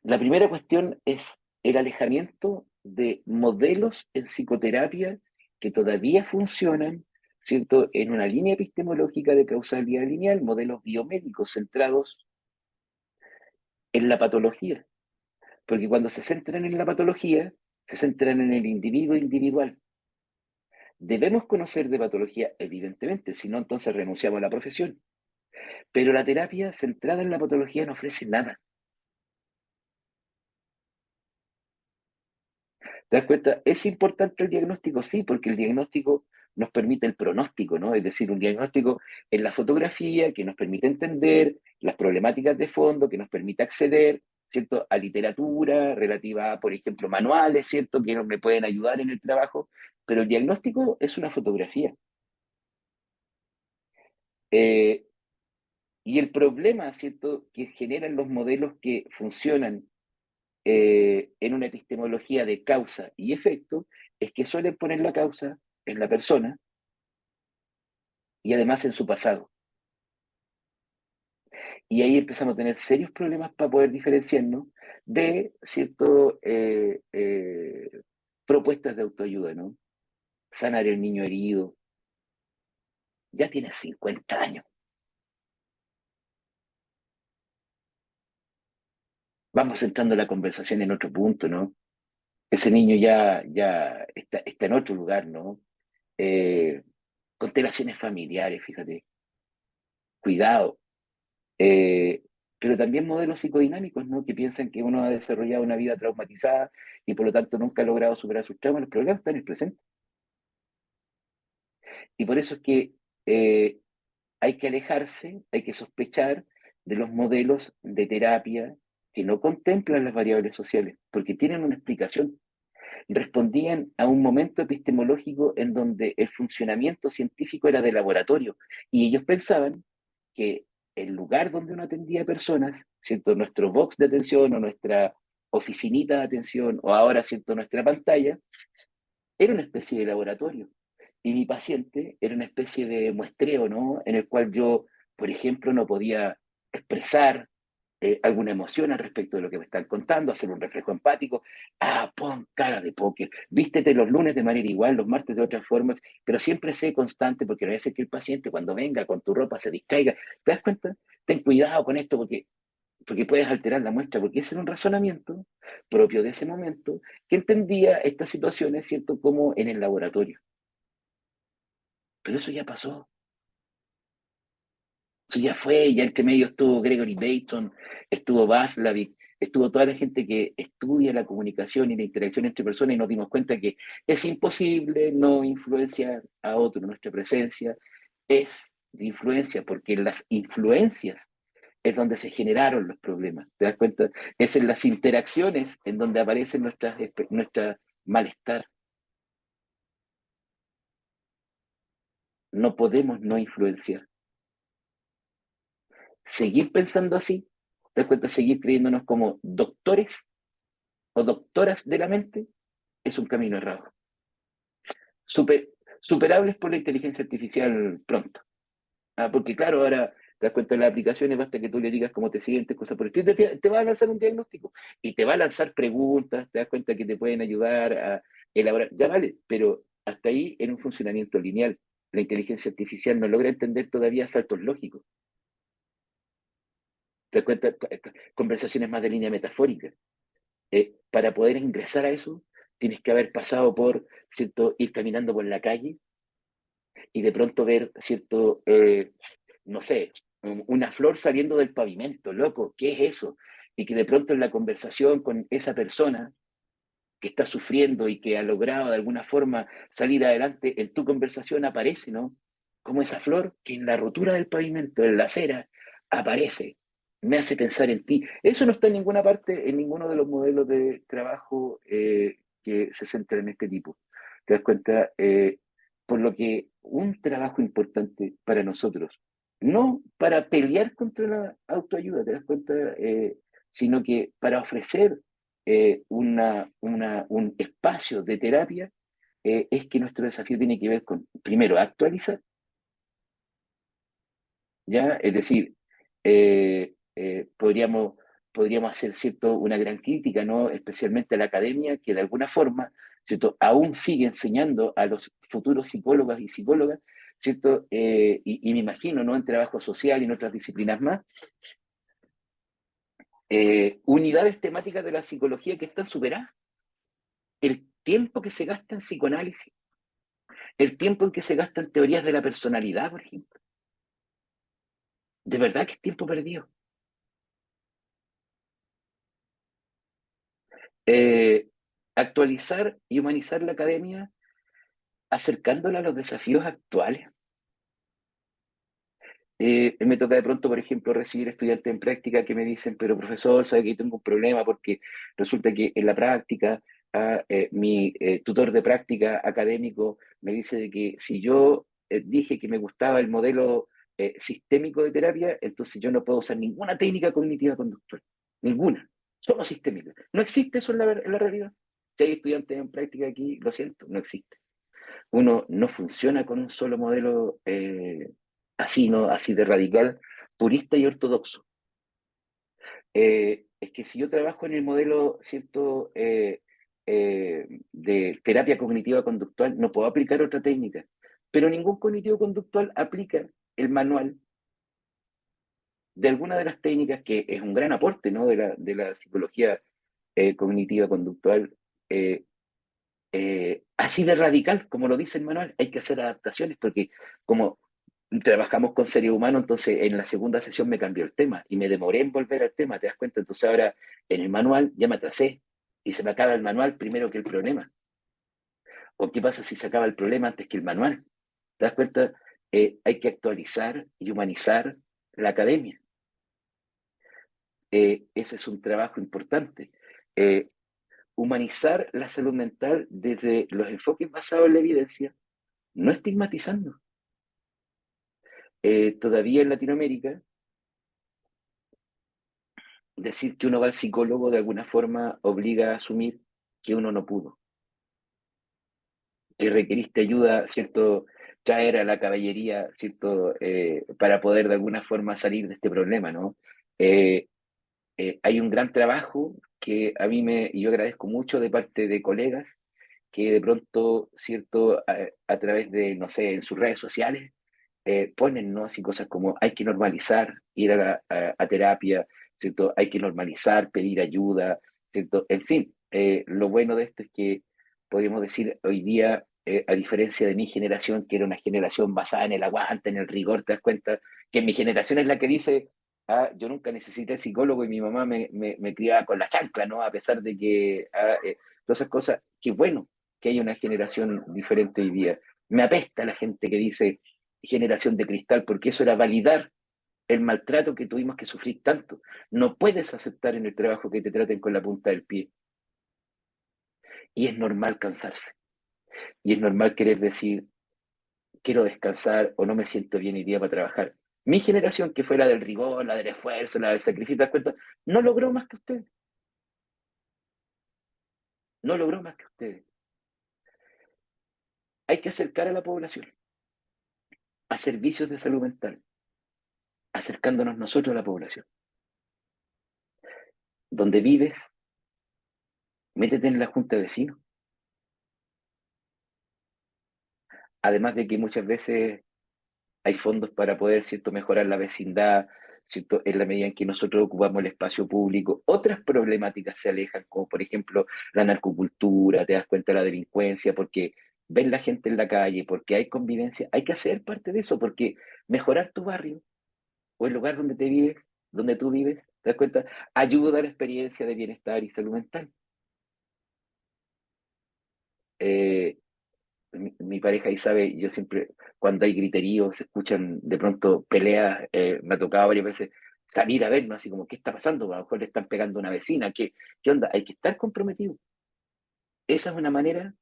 La primera cuestión es el alejamiento de modelos en psicoterapia que todavía funcionan, ¿cierto?, en una línea epistemológica de causalidad lineal, modelos biomédicos centrados en la patología. Porque cuando se centran en la patología, se centran en el individuo individual. Debemos conocer de patología, evidentemente, si no, entonces renunciamos a la profesión. Pero la terapia centrada en la patología no ofrece nada. ¿Te das cuenta? ¿Es importante el diagnóstico? Sí, porque el diagnóstico nos permite el pronóstico, ¿no? Es decir, un diagnóstico en la fotografía que nos permite entender las problemáticas de fondo, que nos permite acceder ¿cierto? A literatura relativa a, por ejemplo, manuales, ¿cierto? Que me pueden ayudar en el trabajo, pero el diagnóstico es una fotografía. Eh, y el problema, ¿cierto?, que generan los modelos que funcionan en una epistemología de causa y efecto, es que suelen poner la causa en la persona y además en su pasado. Y ahí empezamos a tener serios problemas para poder diferenciarnos de cierto propuestas de autoayuda, ¿no? Sanar el niño herido. Ya tienes 50 años. Vamos centrando la conversación en otro punto, ¿no? Ese niño ya está en otro lugar, ¿no? Eh, Constelaciones familiares, fíjate, cuidado. Eh, pero también modelos psicodinámicos, ¿no? Que piensan que uno ha desarrollado una vida traumatizada y por lo tanto nunca ha logrado superar sus traumas. Los problemas están en el presente. Y por eso es que eh, hay que alejarse, hay que sospechar de los modelos de terapia que no contemplan las variables sociales, porque tienen una explicación. Respondían a un momento epistemológico en donde el funcionamiento científico era de laboratorio y ellos pensaban que el lugar donde uno atendía a personas, ¿cierto? Nuestro box de atención o nuestra oficinita de atención o ahora, ¿cierto?, nuestra pantalla, era una especie de laboratorio. Y mi paciente era una especie de muestreo, ¿no? En el cual yo, por ejemplo, no podía expresar alguna emoción al respecto de lo que me están contando, hacer un reflejo empático. Ah, pon cara de póker. Vístete los lunes de manera igual, los martes de otras formas, pero siempre sé constante porque no es que el paciente cuando venga con tu ropa se distraiga. ¿Te das cuenta? Ten cuidado con esto porque puedes alterar la muestra, porque ese era un razonamiento propio de ese momento que entendía estas situaciones, ¿cierto?, como en el laboratorio. Pero eso ya pasó, eso ya fue, ya entre medio estuvo Gregory Bateson, estuvo Václavic, estuvo toda la gente que estudia la comunicación y la interacción entre personas y nos dimos cuenta que es imposible no influenciar a otro. Nuestra presencia es de influencia, porque las influencias es donde se generaron los problemas. ¿Te das cuenta? Es en las interacciones en donde aparece nuestra malestar. No podemos no influenciar. Seguir pensando así, ¿te das cuenta? Seguir creyéndonos como doctores o doctoras de la mente es un camino errado. Super, Superables por la inteligencia artificial pronto. Porque claro, ahora te das cuenta de las aplicaciones, basta que tú le digas cómo te sientes, cosas por el estilo, te va a lanzar un diagnóstico y te va a lanzar preguntas, te das cuenta que te pueden ayudar a elaborar, ya vale, pero hasta ahí en un funcionamiento lineal. La inteligencia artificial no logra entender todavía saltos lógicos. Te das cuenta, conversaciones más de línea metafórica. Para poder ingresar a eso, tienes que haber pasado por, ¿cierto?, ir caminando por la calle y de pronto ver, ¿cierto?, no sé, una flor saliendo del pavimento, loco, ¿qué es eso? Y que de pronto en la conversación con esa persona que está sufriendo y que ha logrado de alguna forma salir adelante, en tu conversación aparece, ¿no? Como esa flor que en la rotura del pavimento, en la acera, aparece. Me hace pensar en ti. Eso no está en ninguna parte, en ninguno de los modelos de trabajo que se centran en este tipo. ¿Te das cuenta? Por lo que un trabajo importante para nosotros, no para pelear contra la autoayuda, ¿te das cuenta? Sino que para ofrecer un espacio de terapia, es que nuestro desafío tiene que ver con, primero, actualizar, ¿ya? Es decir, podríamos hacer, ¿cierto?, una gran crítica, ¿no?, especialmente a la academia, que de alguna forma, ¿cierto?, aún sigue enseñando a los futuros psicólogas y psicólogas, ¿cierto? Y me imagino, ¿no?, en trabajo social y en otras disciplinas más, unidades temáticas de la psicología que están superadas. El tiempo que se gasta en psicoanálisis, el tiempo en que se gasta en teorías de la personalidad, por ejemplo, de verdad que es tiempo perdido. Eh, Actualizar y humanizar la academia acercándola a los desafíos actuales. Me toca de pronto, por ejemplo, recibir estudiantes en práctica que me dicen, pero profesor, sabe que tengo un problema porque resulta que en la práctica, mi tutor de práctica académico me dice de que si yo dije que me gustaba el modelo sistémico de terapia, entonces yo no puedo usar ninguna técnica cognitiva conductual, ninguna, solo sistémica. No existe eso en la realidad. Si hay estudiantes en práctica aquí, lo siento, no existe. Uno no funciona con un solo modelo así, ¿no? Así de radical, purista y ortodoxo. Es que si yo trabajo en el modelo, ¿cierto? De terapia cognitiva conductual, no puedo aplicar otra técnica, pero ningún cognitivo conductual aplica el manual de alguna de las técnicas que es un gran aporte, ¿no? De la psicología cognitiva conductual. eh, Así de radical, como lo dice el manual, hay que hacer adaptaciones porque como trabajamos con seres humanos, entonces en la segunda sesión me cambió el tema y me demoré en volver al tema, ¿te das cuenta? Entonces ahora en el manual ya me atrasé y se me acaba el manual primero que el problema. ¿O qué pasa si se acaba el problema antes que el manual? ¿Te das cuenta? Hay que actualizar y humanizar la academia. Ese es un trabajo importante. Eh, Humanizar la salud mental desde los enfoques basados en la evidencia, no estigmatizando. Todavía en Latinoamérica, decir que uno va al psicólogo de alguna forma obliga a asumir que uno no pudo, que requeriste ayuda, ¿cierto? Traer a la caballería, ¿cierto? Para poder de alguna forma salir de este problema, ¿no? Eh, Hay un gran trabajo que y yo agradezco mucho de parte de colegas que de pronto, ¿cierto? A través de, no sé, en sus redes sociales, ponen, ¿no? Así cosas como hay que normalizar ir a terapia, ¿cierto? Hay que normalizar pedir ayuda, ¿cierto? En fin, lo bueno de esto es que podemos decir hoy día, a diferencia de mi generación, que era una generación basada en el aguante, en el rigor, te das cuenta que mi generación es la que dice, yo nunca necesité psicólogo y mi mamá me criaba con la chancla, ¿no? A pesar de que todas esas cosas, qué bueno que haya una generación diferente hoy día. Me apesta la gente que dice, generación de cristal, porque eso era validar el maltrato que tuvimos que sufrir tanto. No puedes aceptar en el trabajo que te traten con la punta del pie. Y es normal cansarse. Y es normal querer decir, quiero descansar o no me siento bien hoy día para trabajar. Mi generación, que fue la del rigor, la del esfuerzo, la del sacrificio, ¿das cuenta? No logró más que ustedes. No logró más que ustedes. Hay que acercar a la población a servicios de salud mental, acercándonos nosotros a la población. Donde vives, métete en la junta de vecinos. Además de que muchas veces hay fondos para poder, ¿cierto?, mejorar la vecindad, ¿cierto?, en la medida en que nosotros ocupamos el espacio público. Otras problemáticas se alejan, como por ejemplo la narcocultura, te das cuenta de la delincuencia, porque ven la gente en la calle, porque hay convivencia. Hay que hacer parte de eso, porque mejorar tu barrio o el lugar donde te vives, donde tú vives, te das cuenta, ayuda a la experiencia de bienestar y salud mental. Eh, mi pareja ahí sabe, yo siempre, cuando hay griterío, se escuchan de pronto peleas, me ha tocado varias veces salir a ver, ¿no? Así como, ¿qué está pasando? A lo mejor le están pegando a una vecina, ¿qué onda? Hay que estar comprometido. Esa es una manera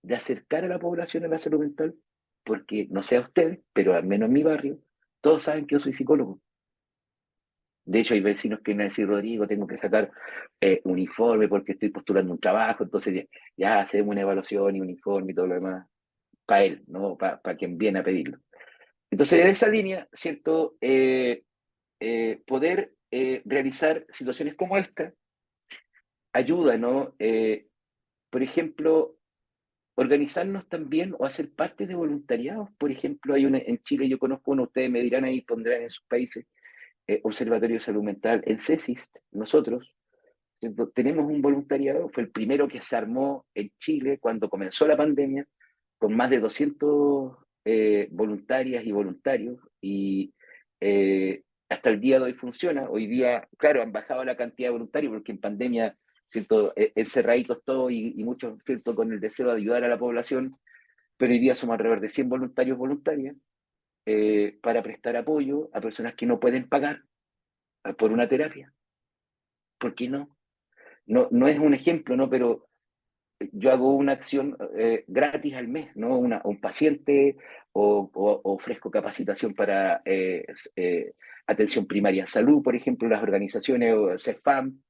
de acercar a la población a la salud mental, porque no sé a ustedes, pero al menos en mi barrio, todos saben que yo soy psicólogo. De hecho, hay vecinos que me dicen, Rodrigo, tengo que sacar un informe porque estoy postulando un trabajo, entonces ya hacemos una evaluación y un informe y todo lo demás para él, no para quien viene a pedirlo. Entonces, en esa línea, ¿cierto? Poder realizar situaciones como esta ayuda, ¿no? Por ejemplo, organizarnos también o hacer parte de voluntariados. Por ejemplo, hay una en Chile, yo conozco uno, ustedes me dirán ahí, pondrán en sus países, Observatorio de Salud Mental, el CESIST, nosotros, ¿cierto? Tenemos un voluntariado, fue el primero que se armó en Chile cuando comenzó la pandemia, con más de 200 voluntarias y voluntarios, y hasta el día de hoy funciona. Hoy día, claro, han bajado la cantidad de voluntarios porque en pandemia, ¿cierto? Encerraditos todos y muchos, ¿cierto? Con el deseo de ayudar a la población, pero hoy día somos alrededor de 100 voluntarios voluntarias, para prestar apoyo a personas que no pueden pagar por una terapia. ¿Por qué no? No, no es un ejemplo, ¿no? Pero yo hago una acción gratis al mes, ¿no? Un paciente o ofrezco capacitación para atención primaria en salud, por ejemplo, las organizaciones o CEFAM.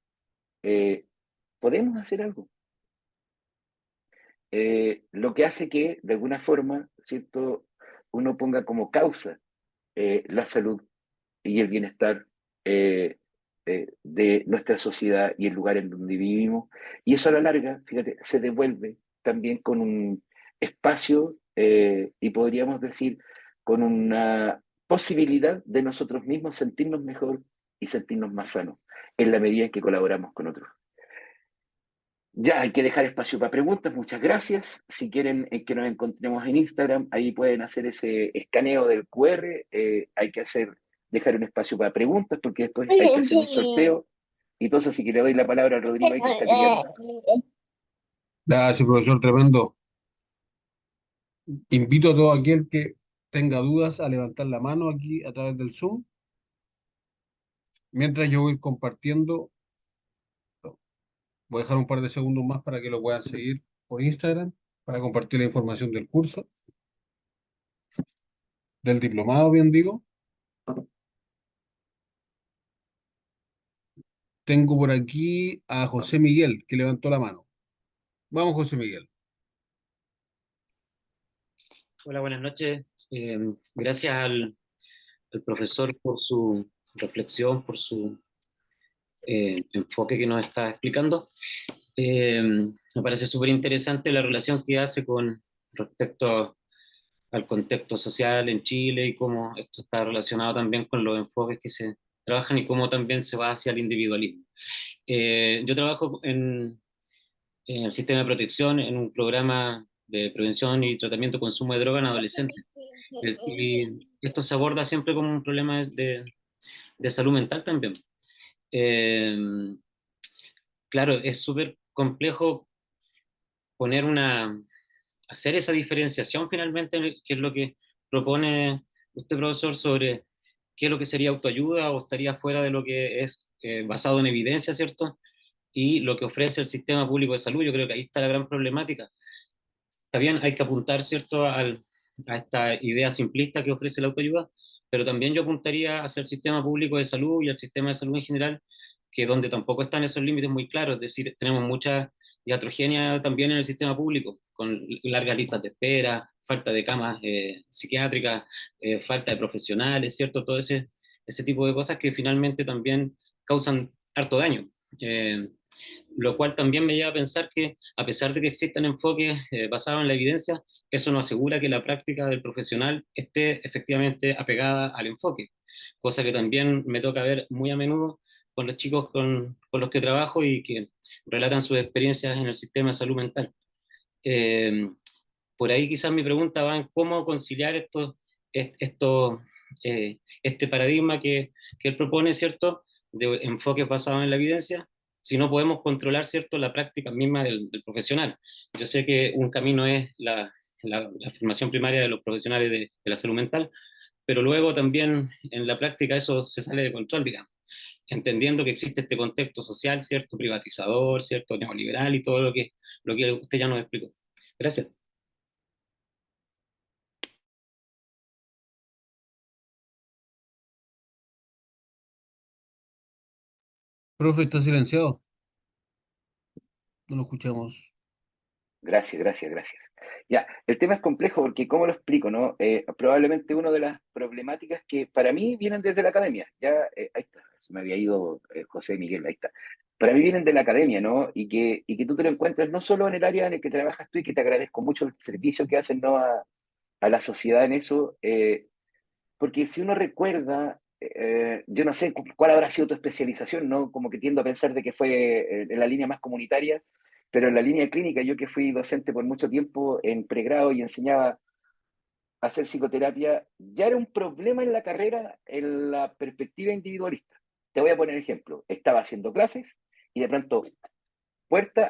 eh, Podemos hacer algo. Lo que hace que, de alguna forma, ¿cierto? Uno ponga como causa la salud y el bienestar de nuestra sociedad y el lugar en donde vivimos. Y eso a la larga, fíjate, se devuelve también con un espacio y podríamos decir con una posibilidad de nosotros mismos sentirnos mejor y sentirnos más sanos en la medida en que colaboramos con otros. Ya hay que dejar espacio para preguntas. Muchas gracias. Si quieren que nos encontremos en Instagram, ahí pueden hacer ese escaneo del QR. Hay que dejar un espacio para preguntas porque después hay que hacer un sorteo. Y entonces, así que le doy la palabra a Rodrigo ahí que está queriendo. Gracias, profesor, tremendo. Invito a todo aquel que tenga dudas a levantar la mano aquí a través del Zoom. Mientras yo voy compartiendo, voy a dejar un par de segundos más para que lo puedan seguir por Instagram, para compartir la información del curso, del diplomado, bien digo. Tengo por aquí a José Miguel, que levantó la mano. Vamos, José Miguel. Hola, buenas noches. Gracias al profesor por su reflexión, por su enfoque que nos está explicando. Me parece súper interesante la relación que hace con respecto al contexto social en Chile y cómo esto está relacionado también con los enfoques que se trabajan y cómo también se va hacia el individualismo. Yo trabajo en el sistema de protección en un programa de prevención y tratamiento de consumo de droga en adolescentes. Y esto se aborda siempre como un problema de salud mental también. Eh, claro, es súper complejo poner hacer esa diferenciación finalmente, que es lo que propone usted, profesor, sobre qué es lo que sería autoayuda o estaría fuera de lo que es basado en evidencia, ¿cierto? Y lo que ofrece el sistema público de salud. Yo creo que ahí está la gran problemática. Está bien, hay que apuntar, ¿cierto?, a esta idea simplista que ofrece la autoayuda, pero también yo apuntaría hacia el sistema público de salud y al sistema de salud en general, que donde tampoco están esos límites muy claros, es decir, tenemos mucha iatrogenia también en el sistema público, con largas listas de espera, falta de camas psiquiátricas, falta de profesionales, ¿cierto? Todo ese tipo de cosas que finalmente también causan harto daño. Lo cual también me lleva a pensar que, a pesar de que existan enfoques basados en la evidencia, eso no asegura que la práctica del profesional esté efectivamente apegada al enfoque, cosa que también me toca ver muy a menudo con los chicos con los que trabajo y que relatan sus experiencias en el sistema de salud mental. Eh, por ahí quizás mi pregunta va en cómo conciliar este paradigma que él propone, ¿cierto?, de enfoques basados en la evidencia, si no podemos controlar, ¿cierto?, la práctica misma del profesional. Yo sé que un camino es la formación primaria de los profesionales de la salud mental, pero luego también en la práctica eso se sale de control, digamos, entendiendo que existe este contexto social, ¿cierto?, privatizador, ¿cierto?, neoliberal y todo lo que usted ya nos explicó. Gracias. Profe, está silenciado. No lo escuchamos. Gracias, gracias, gracias. Ya, el tema es complejo porque, ¿cómo lo explico, no? Probablemente una de las problemáticas que para mí vienen desde la academia. Ya, ahí está, se me había ido José Miguel, ahí está. Para mí vienen de la academia, ¿no? Y que tú te lo encuentras no solo en el área en el que trabajas tú y que te agradezco mucho el servicio que hacen, ¿no? A la sociedad en eso, porque si uno recuerda, yo no sé cuál habrá sido tu especialización, ¿no? Como que tiendo a pensar de que fue en la línea más comunitaria, pero en la línea clínica, yo que fui docente por mucho tiempo en pregrado y enseñaba a hacer psicoterapia, ya era un problema en la carrera en la perspectiva individualista. Te voy a poner ejemplo. Estaba haciendo clases y de pronto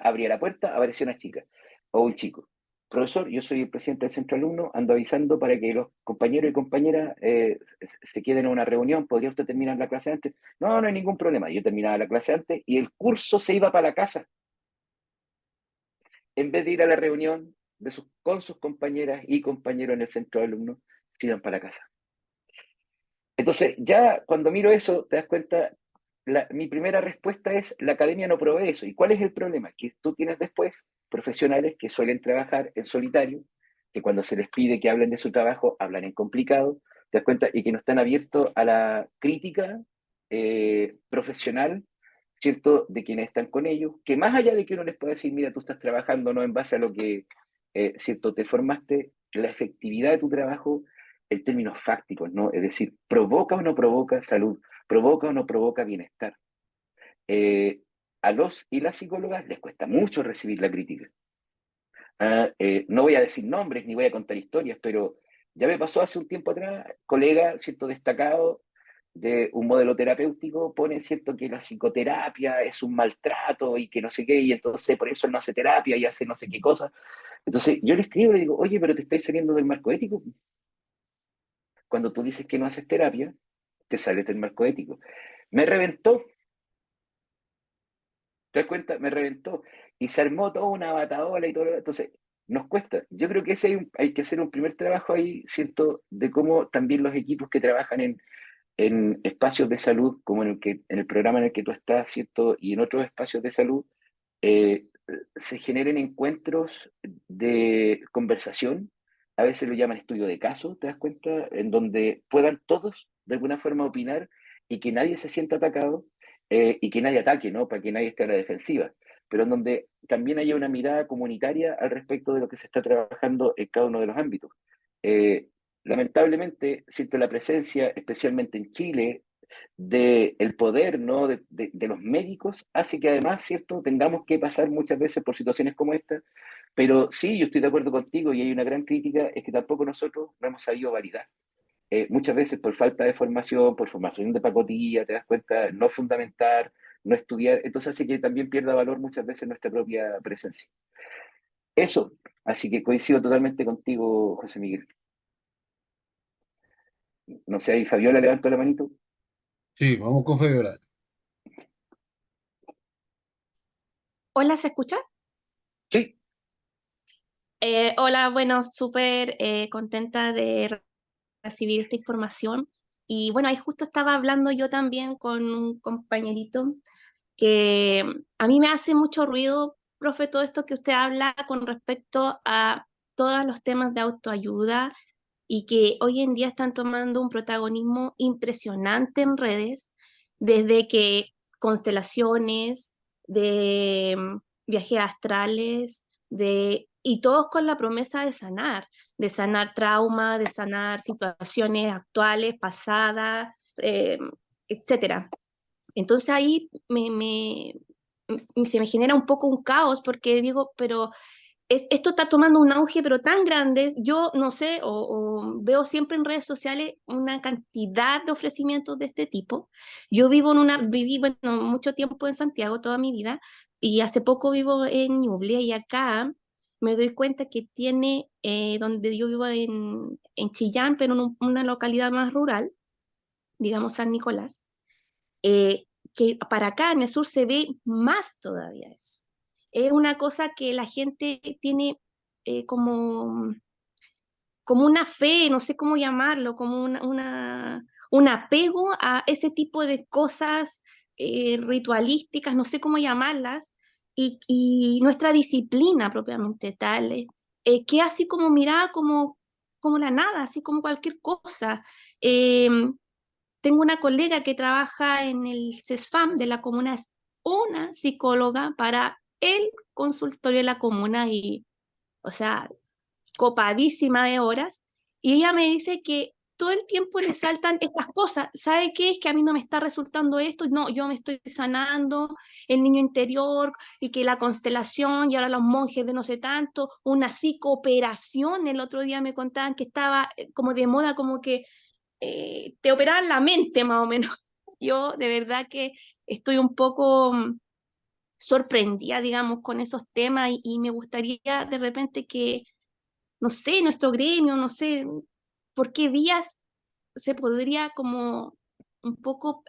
abría la puerta, apareció una chica o un chico. profesor, yo soy el presidente del centro alumno, ando avisando para que los compañeros y compañeras se queden en una reunión, ¿podría usted terminar la clase antes? No, no hay ningún problema, yo terminaba la clase antes y el curso se iba para la casa, en vez de ir a la reunión con sus compañeras y compañeros en el centro de alumnos, se iban para la casa. Entonces, ya cuando miro eso, te das cuenta, mi primera respuesta es, la academia no provee eso. ¿Y cuál es el problema? Que tú tienes después profesionales que suelen trabajar en solitario, que cuando se les pide que hablen de su trabajo, hablan en complicado, te das cuenta, y que no están abiertos a la crítica profesional, ¿cierto?, de quienes están con ellos, que más allá de que uno les pueda decir, mira, tú estás trabajando no en base a lo que, ¿cierto?, te formaste, la efectividad de tu trabajo en términos fácticos, ¿no? Es decir, ¿provoca o no provoca salud? ¿Provoca o no provoca bienestar? A los y las psicólogas les cuesta mucho recibir la crítica. No voy a decir nombres ni voy a contar historias, pero ya me pasó hace un tiempo atrás, colega, cierto, destacado de un modelo terapéutico, pone, cierto, que la psicoterapia es un maltrato y que no sé qué, y entonces por eso él no hace terapia y hace no sé qué cosa. Entonces yo le escribo y le digo, oye, pero te estáis saliendo del marco ético. Cuando tú dices que no haces terapia, te sales del marco ético. Me reventó, ¿te das cuenta? Me reventó. Y se armó toda una bataola y todo. Entonces, nos cuesta. Yo creo que ese hay que hacer un primer trabajo ahí, ¿cierto? De cómo también los equipos que trabajan en espacios de salud, como en el programa en el que tú estás, ¿cierto? Y en otros espacios de salud, eh, se generen encuentros de conversación, a veces lo llaman estudio de caso, ¿te das cuenta? En donde puedan todos de alguna forma opinar y que nadie se sienta atacado y que nadie ataque, ¿no? Para que nadie esté a la defensiva, pero en donde también haya una mirada comunitaria al respecto de lo que se está trabajando en cada uno de los ámbitos. Eh, Lamentablemente, siento la presencia, especialmente en Chile, del poder, ¿no? De los médicos, hace que además, ¿cierto?, tengamos que pasar muchas veces por situaciones como esta. Pero sí, yo estoy de acuerdo contigo y hay una gran crítica, es que tampoco nosotros no hemos sabido validar. Muchas veces por falta de formación, por formación de pacotilla, te das cuenta, no fundamentar, no estudiar, entonces hace que también pierda valor muchas veces nuestra propia presencia. Eso, así que coincido totalmente contigo, José Miguel. No sé, ahí Fabiola levantó la manito. Sí, vamos con Fabiola. Hola, ¿se escucha? Sí, Hola, bueno, súper contenta de recibir esta información. Y bueno, ahí justo estaba hablando yo también con un compañerito que a mí me hace mucho ruido, profe, todo esto que usted habla con respecto a todos los temas de autoayuda y que hoy en día están tomando un protagonismo impresionante en redes, desde que constelaciones, de viajes astrales, y todos con la promesa de sanar trauma, de sanar situaciones actuales, pasadas, etcétera. Entonces ahí se me genera un poco un caos porque digo, pero esto está tomando un auge, pero tan grande, yo no sé, o veo siempre en redes sociales una cantidad de ofrecimientos de este tipo. Yo viví, bueno, mucho tiempo en Santiago, toda mi vida, y hace poco vivo en Ñuble, y acá me doy cuenta que tiene, donde yo vivo en Chillán, pero en una localidad más rural, digamos San Nicolás, eh, que para acá en el sur se ve más todavía eso. Es una cosa que la gente tiene como una fe, no sé cómo llamarlo, como un apego a ese tipo de cosas ritualísticas, no sé cómo llamarlas, y nuestra disciplina propiamente tal, que así como mirada como la nada, así como cualquier cosa. Eh, Tengo una colega que trabaja en el CESFAM de la comuna, es una psicóloga para el consultorio de la comuna y, o sea, copadísima de horas. Y ella me dice que todo el tiempo le saltan estas cosas. ¿Sabe qué? Es que a mí no me está resultando esto. No, yo me estoy sanando el niño interior y que la constelación y ahora los monjes de no sé tanto, una psicooperación. El otro día me contaban que estaba como de moda, como que te operaban la mente más o menos. Yo de verdad que estoy un poco sorprendida, digamos, con esos temas y me gustaría de repente que no sé, nuestro gremio, no sé, por qué vías se podría como un poco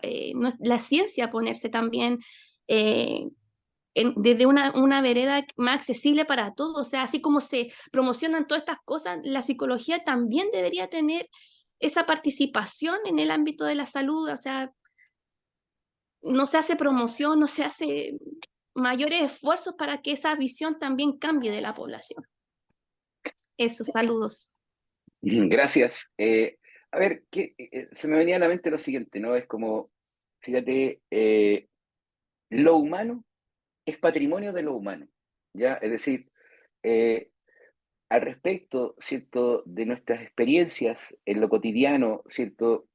la ciencia ponerse también desde una vereda más accesible para todos. O sea, así como se promocionan todas estas cosas, la psicología también debería tener esa participación en el ámbito de la salud. O sea, no se hace promoción, no se hace mayores esfuerzos para que esa visión también cambie de la población. Eso, saludos. Gracias. A ver, se me venía a la mente lo siguiente, ¿no? Es como, fíjate, lo humano es patrimonio de lo humano, ¿ya? Es decir, eh, al respecto, ¿cierto?, de nuestras experiencias en lo cotidiano, ¿cierto?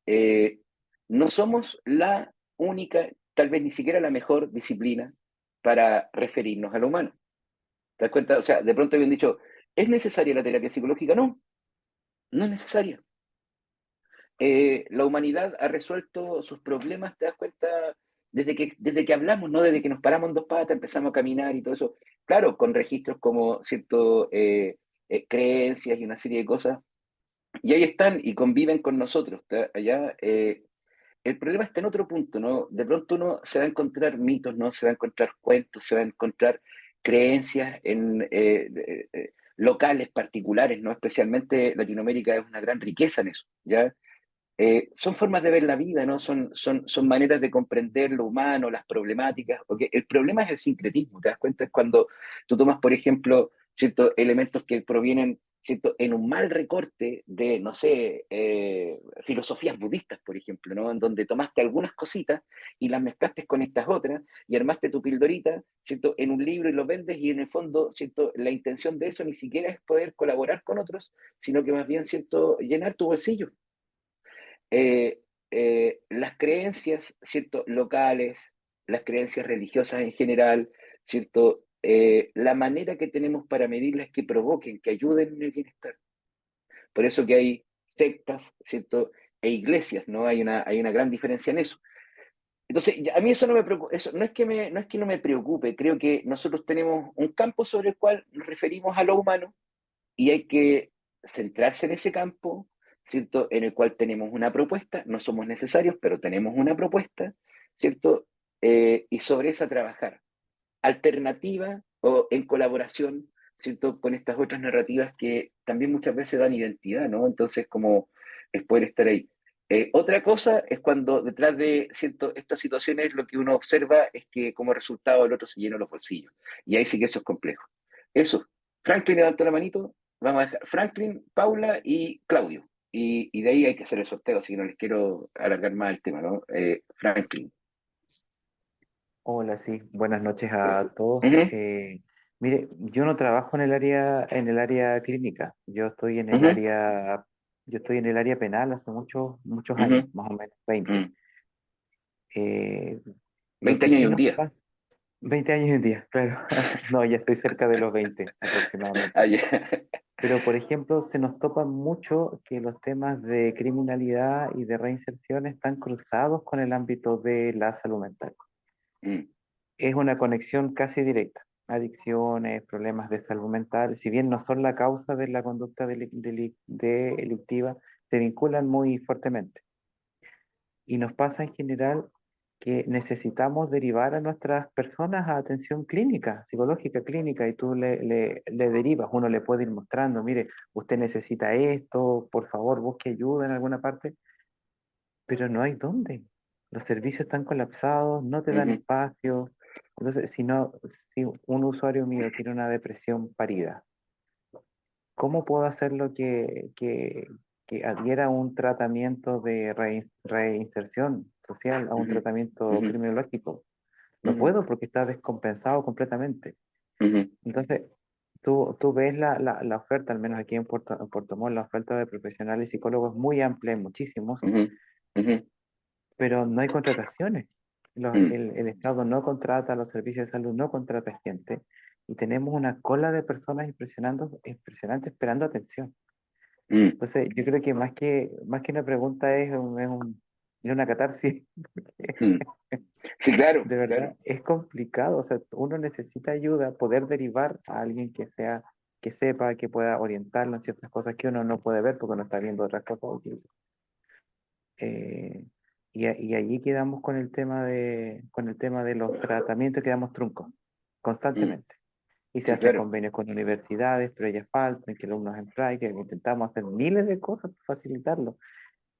Eh, no somos la única, tal vez ni siquiera la mejor disciplina para referirnos a lo humano. ¿Te das cuenta? O sea, de pronto habían dicho, ¿es necesaria la terapia psicológica? No, no es necesaria. La humanidad ha resuelto sus problemas, te das cuenta, desde que hablamos, ¿no? Desde que nos paramos en dos patas, empezamos a caminar y todo eso. Claro, con registros como cierto creencias y una serie de cosas. Y ahí están y conviven con nosotros. Allá, el problema está en otro punto, ¿no? De pronto uno se va a encontrar mitos, ¿no? Se va a encontrar cuentos, se va a encontrar creencias locales, particulares, ¿no? Especialmente Latinoamérica es una gran riqueza en eso, ¿ya? Son formas de ver la vida, ¿no? Son maneras de comprender lo humano, las problemáticas. Porque el problema es el sincretismo, ¿te das cuenta? Es cuando tú tomas, por ejemplo, ciertos elementos que provienen, ¿cierto?, en un mal recorte de, no sé, filosofías budistas, por ejemplo, ¿no? En donde tomaste algunas cositas y las mezclaste con estas otras y armaste tu pildorita, ¿cierto?, en un libro y lo vendes y en el fondo, ¿cierto?, la intención de eso ni siquiera es poder colaborar con otros, sino que más bien, ¿cierto?, llenar tu bolsillo. eh, las creencias, ¿cierto?, locales, las creencias religiosas en general, ¿cierto? La manera que tenemos para medirlas que provoquen, que ayuden en el bienestar. Por eso que hay sectas, ¿cierto? E iglesias, ¿no? Hay una gran diferencia en eso. Entonces, a mí eso no me preocupa, eso no es que no me preocupe, creo que nosotros tenemos un campo sobre el cual nos referimos a lo humano y hay que centrarse en ese campo, ¿cierto? En el cual tenemos una propuesta, no somos necesarios, pero tenemos una propuesta, ¿cierto? Y sobre esa trabajar. Alternativa o en colaboración, ¿cierto?, con estas otras narrativas que también muchas veces dan identidad, ¿no? Entonces, como es poder estar ahí. Otra cosa es cuando detrás de, ¿cierto?, estas situaciones lo que uno observa es que como resultado el otro se llena los bolsillos. Y ahí sí que eso es complejo. Eso. Franklin levantó la manito. Vamos a dejar Franklin, Paula y Claudio. Y de ahí hay que hacer el sorteo, así que no les quiero alargar más el tema, ¿no? Franklin. Hola, sí, buenas noches a todos. Ujú, Mire, yo no trabajo en el área clínica. ujú, Yo estoy en el área penal hace muchos, muchos ujú, años, más o menos 20. ujú. Eh, lo 20 que años y sí un nos día. pasa, 20 años y un día, claro. No, ya estoy cerca de los 20 aproximadamente. Ah, ya. Pero, por ejemplo, se nos topa mucho que los temas de criminalidad y de reinserción están cruzados con el ámbito de la salud mental. Mm, Es una conexión casi directa. Adicciones, problemas de salud mental, si bien no son la causa de la conducta delictiva, se vinculan muy fuertemente. Y nos pasa en general que necesitamos derivar a nuestras personas a atención clínica, psicológica clínica, y tú le derivas, uno le puede ir mostrando, mire, usted necesita esto, por favor, busque ayuda en alguna parte, pero no hay dónde. Los servicios están colapsados, no te dan ujú, espacio. Entonces, si un usuario mío tiene una depresión parida, ¿cómo puedo hacerlo que adhiera a un tratamiento de reinserción social, a un ujú, tratamiento ujú, criminológico? No ujú, puedo porque está descompensado completamente. ujú, Entonces, tú ves la oferta, al menos aquí en Puerto Montt, la oferta de profesionales y psicólogos es muy amplia, hay muchísimos, ujú, ujú, pero no hay contrataciones. mm, El Estado no contrata, los servicios de salud no contrata gente y tenemos una cola de personas impresionante esperando atención. mm, Entonces, yo creo que más que una pregunta es una catarsis, porque mm. Sí, claro, de verdad claro. es complicado. O sea, uno necesita ayuda, poder derivar a alguien que sepa, que pueda orientarlo en ciertas cosas que uno no puede ver porque uno está viendo otras cosas. Y allí quedamos con el tema de los tratamientos, quedamos truncos constantemente. Y se Sí, hacen claro. convenios con universidades, pero ellas faltan, que alumnos en que intentamos hacer miles de cosas para facilitarlo,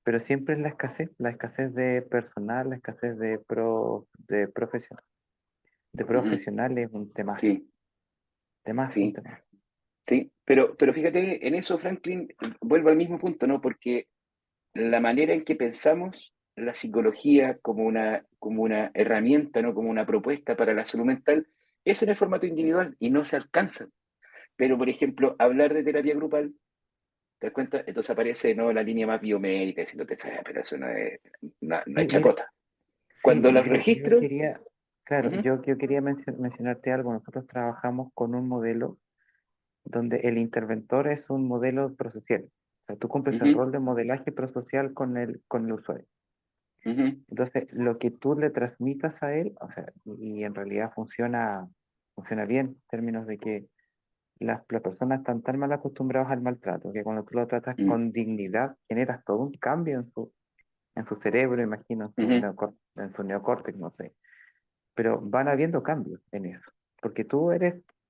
pero siempre es la escasez de personal, la escasez de profesionales es un tema, Sí, un sí, tema. sí. Pero fíjate, en eso, Franklin, vuelvo al mismo punto, ¿no? Porque la manera en que pensamos la psicología como una herramienta, ¿no? Como una propuesta para la salud mental, es en el formato individual y no se alcanza. Pero, por ejemplo, hablar de terapia grupal, ¿te das cuenta? Entonces aparece, ¿no? La línea más biomédica, diciéndote, "Ah, pero eso no es Sí, mira, chacota". Cuando sí, los registro, claro, ujú, yo quería mencionarte algo. Nosotros trabajamos con un modelo donde el interventor es un modelo prosocial. O sea, tú cumples el ujú, rol de modelaje prosocial con el usuario. ujú, Entonces, lo que tú le transmitas a él, o sea, y en realidad funciona bien en términos de que las personas están tan mal acostumbradas al maltrato que cuando tú lo tratas mm, con dignidad, generas todo un cambio en su cerebro, imagino, ujú, en su neocórtex, no sé. Pero van habiendo cambios en eso, porque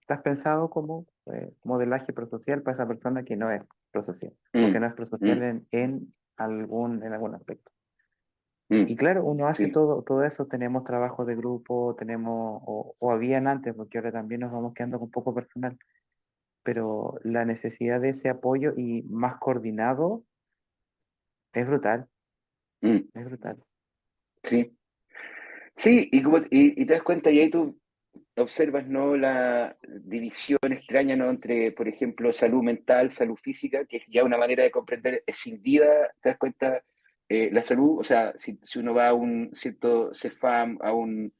estás pensado como modelaje prosocial para esa persona que no es prosocial, o que mm, no es prosocial mm, en algún aspecto. mm, Y claro, uno hace sí, todo eso, tenemos trabajo de grupo, o habían antes, porque ahora también nos vamos quedando con poco personal, pero la necesidad de ese apoyo y más coordinado es brutal, mm, es brutal. sí. Sí, y te das cuenta, y ahí tú observas, ¿no? La división extraña, ¿no? Entre, por ejemplo, salud mental, salud física, que es ya una manera de comprender escindida, te das cuenta, la salud, o sea, si uno va a un cierto CEFAM, a un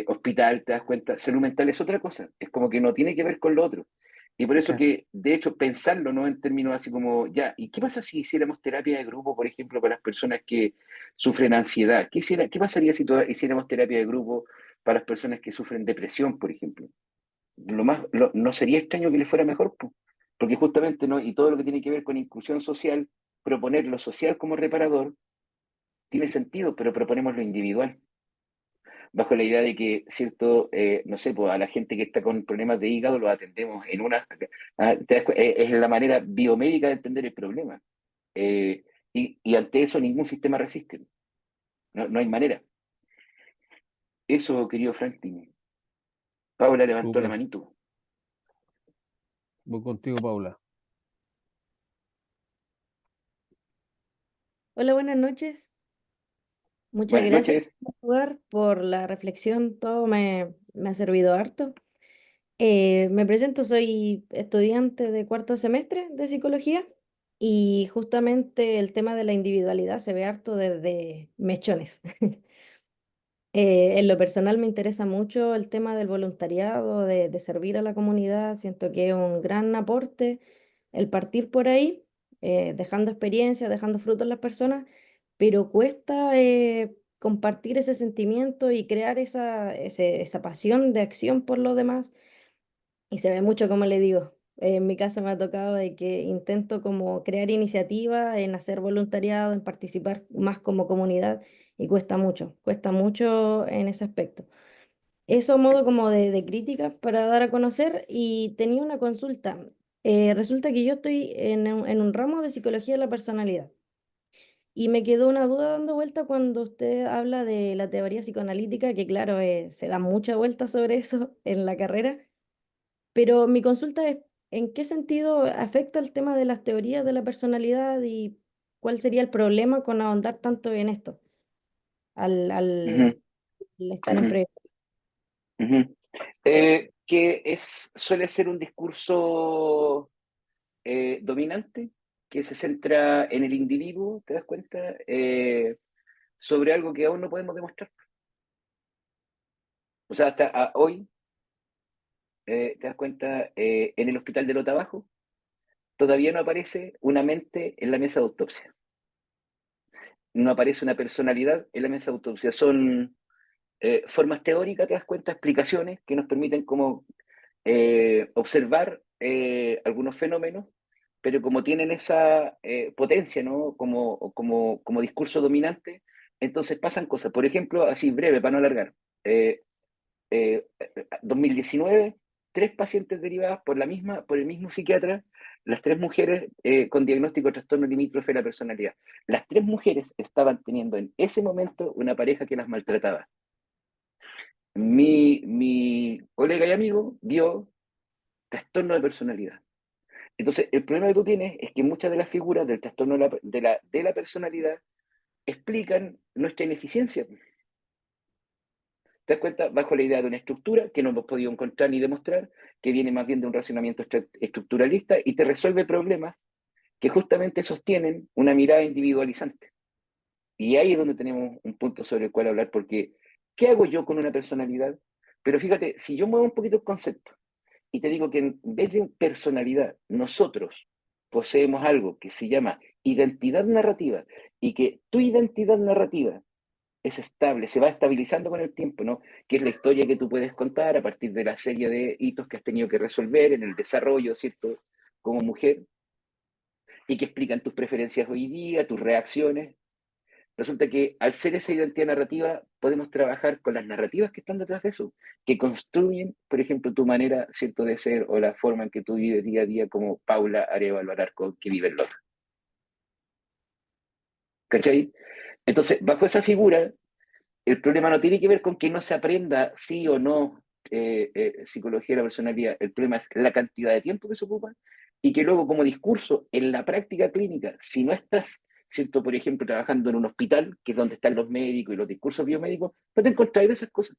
hospital, te das cuenta, salud mental es otra cosa, es como que no tiene que ver con lo otro. Y por eso Claro. que, de hecho, pensarlo, ¿no? En términos así como, ya, ¿y qué pasa si hiciéramos terapia de grupo, por ejemplo, para las personas que sufren ansiedad? ¿Qué pasaría si hiciéramos terapia de grupo para las personas que sufren depresión, por ejemplo? No sería extraño que les fuera mejor, po, porque justamente, ¿no? Y todo lo que tiene que ver con inclusión social, proponer lo social como reparador, tiene sentido, pero proponemos lo individual, bajo la idea de que, cierto, no sé, pues a la gente que está con problemas de hígado lo atendemos en una... es la manera biomédica de entender el problema. Eh, y ante eso ningún sistema resiste, no hay manera. Eso, querido Franklin. Paula levantó la Súper. manito. Voy contigo, Paula. Hola, buenas noches. Muchas Buenas gracias noches. por la reflexión. Todo me ha servido harto. Me presento, soy estudiante de cuarto semestre de psicología y justamente el tema de la individualidad se ve harto desde mechones. En lo personal me interesa mucho el tema del voluntariado, de servir a la comunidad. Siento que es un gran aporte el partir por ahí, dejando experiencia, dejando frutos en las personas, pero cuesta compartir ese sentimiento y crear esa pasión de acción por los demás. Y se ve mucho, como le digo. En mi caso me ha tocado de que intento como crear iniciativas, en hacer voluntariado, en participar más como comunidad y cuesta mucho en ese aspecto. Eso a modo como de crítica para dar a conocer y tenía una consulta. Resulta que yo estoy en un ramo de psicología de la personalidad y me quedó una duda dando vuelta cuando usted habla de la teoría psicoanalítica, que claro, se da mucha vuelta sobre eso en la carrera, pero mi consulta es, ¿en qué sentido afecta el tema de las teorías de la personalidad y cuál sería el problema con ahondar tanto en esto al Ujú, estar en ujú, pre... ujú. Suele ser un discurso dominante que se centra en el individuo, ¿te das cuenta? Sobre algo que aún no podemos demostrar. O sea, hasta hoy, ¿te das cuenta? En el hospital de Lota Bajo todavía no aparece una mente en la mesa de autopsia. No aparece una personalidad en la mesa de autopsia. Son formas teóricas, te das cuenta, explicaciones que nos permiten como observar algunos fenómenos, pero como tienen esa potencia, ¿no? Como discurso dominante, entonces pasan cosas. Por ejemplo, así breve, para no alargar. Eh, 2019, 3 pacientes derivadas por el mismo psiquiatra, las 3 mujeres con diagnóstico de trastorno limítrofe de la personalidad. Las 3 mujeres estaban teniendo en ese momento una pareja que las maltrataba. Mi colega y amigo vio trastorno de personalidad. Entonces, el problema que tú tienes es que muchas de las figuras del trastorno de la personalidad explican nuestra ineficiencia. ¿Te das cuenta? Bajo la idea de una estructura que no hemos podido encontrar ni demostrar, que viene más bien de un racionamiento estructuralista y te resuelve problemas que justamente sostienen una mirada individualizante. Y ahí es donde tenemos un punto sobre el cual hablar, porque ¿qué hago yo con una personalidad? Pero fíjate, si yo muevo un poquito el concepto y te digo que en vez de personalidad, nosotros poseemos algo que se llama identidad narrativa y que tu identidad narrativa es estable, se va estabilizando con el tiempo, ¿no? Que es la historia que tú puedes contar a partir de la serie de hitos que has tenido que resolver en el desarrollo, ¿cierto? Como mujer, y que explican tus preferencias hoy día, tus reacciones. Resulta que al ser esa identidad narrativa, podemos trabajar con las narrativas que están detrás de eso, que construyen, por ejemplo, tu manera, ¿cierto?, de ser o la forma en que tú vives día a día como Paula Arévalo Alarcón, que vive en Lota. ¿Cachai? Entonces, bajo esa figura, el problema no tiene que ver con que no se aprenda sí o no psicología de la personalidad. El problema es la cantidad de tiempo que se ocupa y que luego como discurso en la práctica clínica, si no estás, ¿cierto? Por ejemplo, trabajando en un hospital, que es donde están los médicos y los discursos biomédicos, no te encontráis de esas cosas.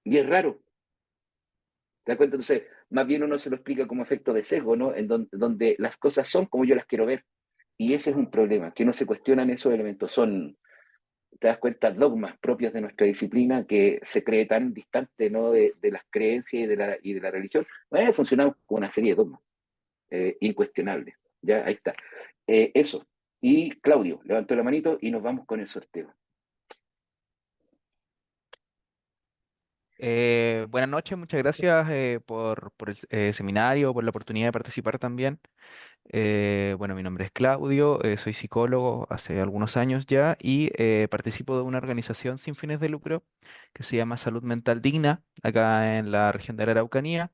Y es raro. ¿Te das cuenta? Entonces, más bien uno se lo explica como efecto de sesgo, ¿no? En donde las cosas son como yo las quiero ver. Y ese es un problema, que no se cuestionan esos elementos. Son, te das cuenta, dogmas propios de nuestra disciplina que se cree tan distante, ¿no?, de las creencias y de la religión. Funcionamos con una serie de dogmas incuestionables. Ya, ahí está. Eso. Y Claudio levantó la manito y nos vamos con el sorteo. Buenas noches, muchas gracias por el seminario, por la oportunidad de participar también. Bueno, mi nombre es Claudio, soy psicólogo hace algunos años ya y participo de una organización sin fines de lucro que se llama Salud Mental Digna, acá en la región de la Araucanía.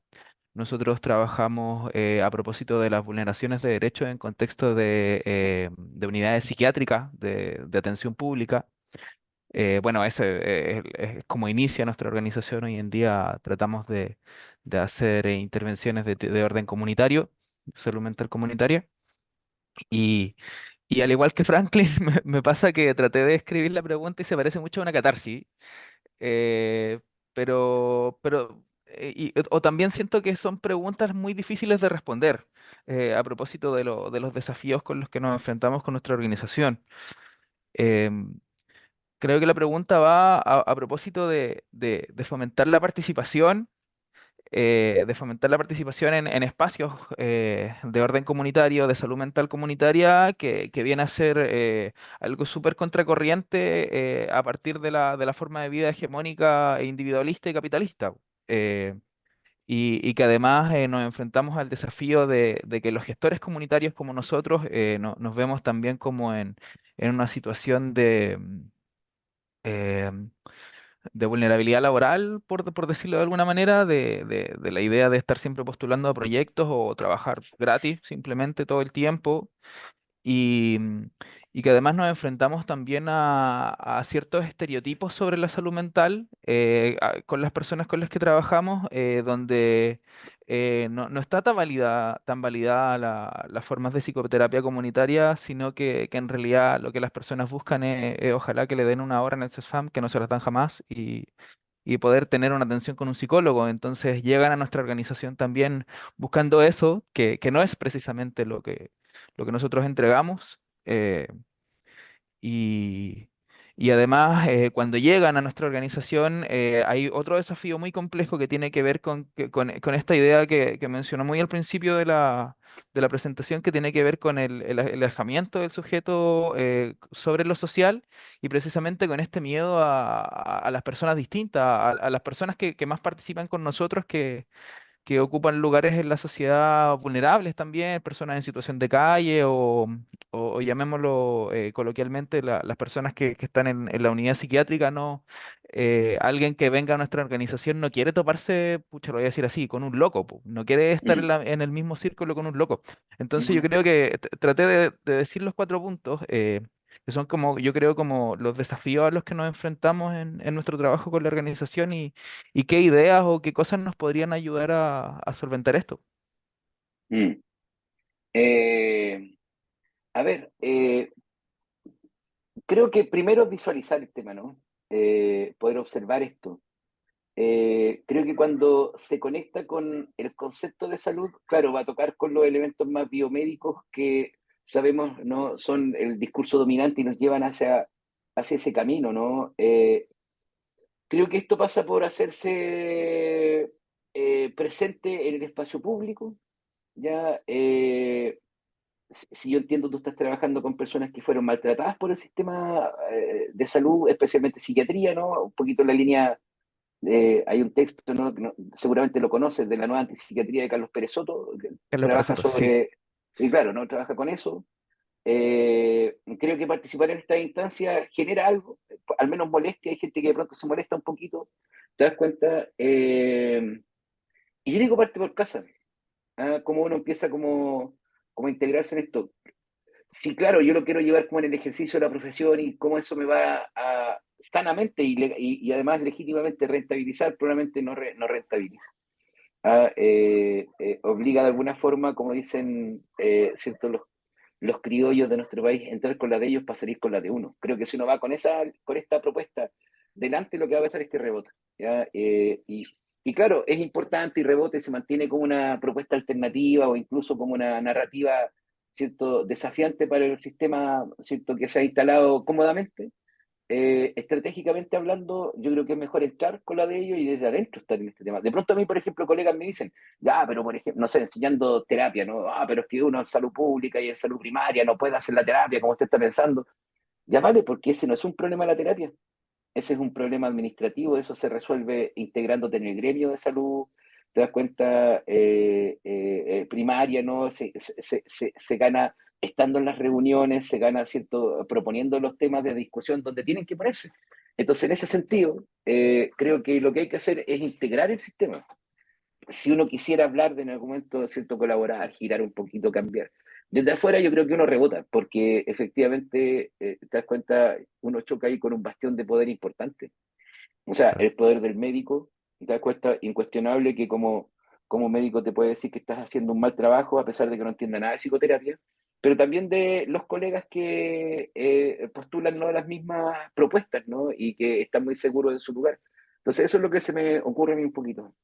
Nosotros trabajamos a propósito de las vulneraciones de derechos en contexto de unidades psiquiátricas de atención pública. Bueno, ese es como inicia nuestra organización hoy en día. Tratamos de hacer intervenciones de orden comunitario, salud mental comunitaria. Y, y al igual que Franklin, me pasa que traté de escribir la pregunta y se parece mucho a una catarsis. eh, o también siento que son preguntas muy difíciles de responder a propósito de los desafíos con los que nos enfrentamos con nuestra organización. Em, Creo que la pregunta va a propósito de fomentar la participación, en espacios de orden comunitario, de salud mental comunitaria, que viene a ser algo súper contracorriente a partir de la forma de vida hegemónica e individualista y capitalista. eh, y que además nos enfrentamos al desafío de que los gestores comunitarios como nosotros nos vemos también como en una situación eh, de vulnerabilidad laboral, por decirlo de alguna manera, de la idea de estar siempre postulando a proyectos o trabajar gratis simplemente todo el tiempo y, y que además nos enfrentamos también a ciertos estereotipos sobre la salud mental con las personas con las que trabajamos, donde no está tan validada las formas de psicoterapia comunitaria, sino que en realidad lo que las personas buscan es ojalá que le den una hora en el CESFAM, que no se las dan jamás, y poder tener una atención con un psicólogo. Entonces llegan a nuestra organización también buscando eso, que no es precisamente lo que nosotros entregamos. eh, y, Y además, cuando llegan a nuestra organización, hay otro desafío muy complejo que tiene que ver con esta idea que mencionó muy al principio de la presentación, que tiene que ver con el alejamiento del sujeto sobre lo social y precisamente con este miedo a las personas distintas, a las personas que más participan con nosotros, que ocupan lugares en la sociedad vulnerables también, personas en situación de calle o llamémoslo coloquialmente las personas que están en la unidad psiquiátrica, ¿no? Alguien que venga a nuestra organización no quiere toparse, pucha, lo voy a decir así, con un loco, po, no quiere estar Mm, en el mismo círculo con un loco. Entonces yo ujú, creo que traté de decir los 4 puntos. Que son como, yo creo, como los desafíos a los que nos enfrentamos en nuestro trabajo con la organización y qué ideas o qué cosas nos podrían ayudar a solventar esto. mm. Eh, a ver, creo que primero visualizar el tema, ¿no? Poder observar esto. Creo que cuando se conecta con el concepto de salud, claro, va a tocar con los elementos más biomédicos que sabemos no son el discurso dominante y nos llevan hacia ese camino, ¿no? Creo que esto pasa por hacerse presente en el espacio público, ya. Si yo entiendo, tú estás trabajando con personas que fueron maltratadas por el sistema de salud, especialmente psiquiatría, ¿no? Un poquito en la línea, hay un texto, ¿no? Seguramente lo conoces, de la nueva antipsiquiatría de Carlos Pérez Soto, que Carlos trabaja Perazato, sí. sobre, sí, claro, ¿no? Trabaja con eso. Creo que participar en esta instancia genera algo, al menos molestia, hay gente que de pronto se molesta un poquito, te das cuenta, y yo digo parte por casa, ¿ah? Cómo uno empieza como a integrarse en esto. Sí, claro, yo lo quiero llevar como en el ejercicio de la profesión y cómo eso me va a sanamente y además legítimamente rentabilizar, probablemente no rentabiliza. Obliga de alguna forma, como dicen cierto, los criollos de nuestro país, entrar con la de ellos para salir con la de uno. Creo que si uno va con esta propuesta delante, lo que va a pasar es que rebota. ¿Ya? Y claro, es importante y rebota y se mantiene como una propuesta alternativa o incluso como una narrativa, ¿cierto?, desafiante para el sistema, ¿cierto?, que se ha instalado cómodamente. Estratégicamente hablando, yo creo que es mejor entrar con la de ellos y desde adentro estar en este tema. De pronto a mí, por ejemplo, colegas me dicen, ya, pero por ejemplo, no sé, enseñando terapia, ¿no? Pero es que uno en salud pública y en salud primaria no puede hacer la terapia como usted está pensando. Ya vale, porque ese no es un problema de la terapia, ese es un problema administrativo, eso se resuelve integrándote en el gremio de salud, te das cuenta, primaria, ¿no? Se gana estando en las reuniones, se gana, ¿cierto?, proponiendo los temas de discusión donde tienen que ponerse. Entonces, en ese sentido, creo que lo que hay que hacer es integrar el sistema. Si uno quisiera hablar de en algún momento, ¿cierto?, colaborar, girar un poquito, cambiar. Desde afuera yo creo que uno rebota, porque efectivamente, te das cuenta, uno choca ahí con un bastión de poder importante. O sea, Claro. el poder del médico, te das cuenta, incuestionable que como médico te puede decir que estás haciendo un mal trabajo a pesar de que no entienda nada de psicoterapia, pero también de los colegas que postulan, ¿no?, las mismas propuestas, ¿no?, y que están muy seguros de su lugar. Entonces eso es lo que se me ocurre a mí un poquito.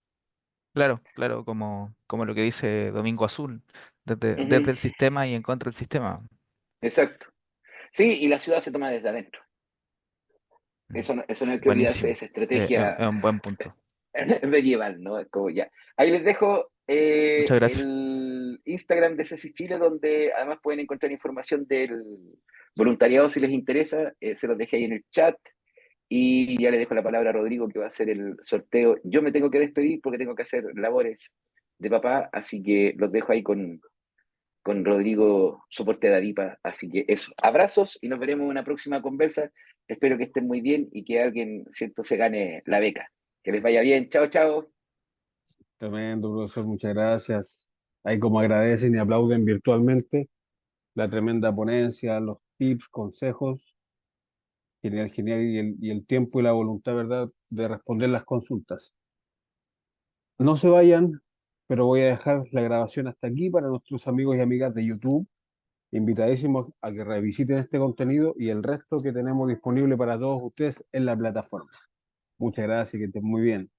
Claro, claro, como lo que dice Domingo Azul, Ujú, desde el sistema y en contra del sistema. exacto. Sí, y la ciudad se toma desde adentro. Mm. Eso no hay que olvidarse de Buenísimo. esa Es estrategia un buen punto. medieval, ¿no? Es como ya. Ahí les dejo Muchas gracias. el Instagram de Cesis Chile, donde además pueden encontrar información del voluntariado si les interesa. Se los dejé ahí en el chat. Y ya le dejo la palabra a Rodrigo, que va a hacer el sorteo. Yo me tengo que despedir porque tengo que hacer labores de papá, así que los dejo ahí con Rodrigo, soporte de Adipa. Así que eso. Abrazos y nos veremos en una próxima conversa. Espero que estén muy bien y que alguien, ¿cierto?, se gane la beca. Que les vaya bien. Chao, chao. Tremendo, profesor, muchas gracias. Ahí como agradecen y aplauden virtualmente la tremenda ponencia, los tips, consejos, genial, genial, y el tiempo y la voluntad, ¿verdad?, de responder las consultas. No se vayan, pero voy a dejar la grabación hasta aquí para nuestros amigos y amigas de YouTube. Invitadísimos a que revisiten este contenido y el resto que tenemos disponible para todos ustedes en la plataforma. Muchas gracias y que estén muy bien.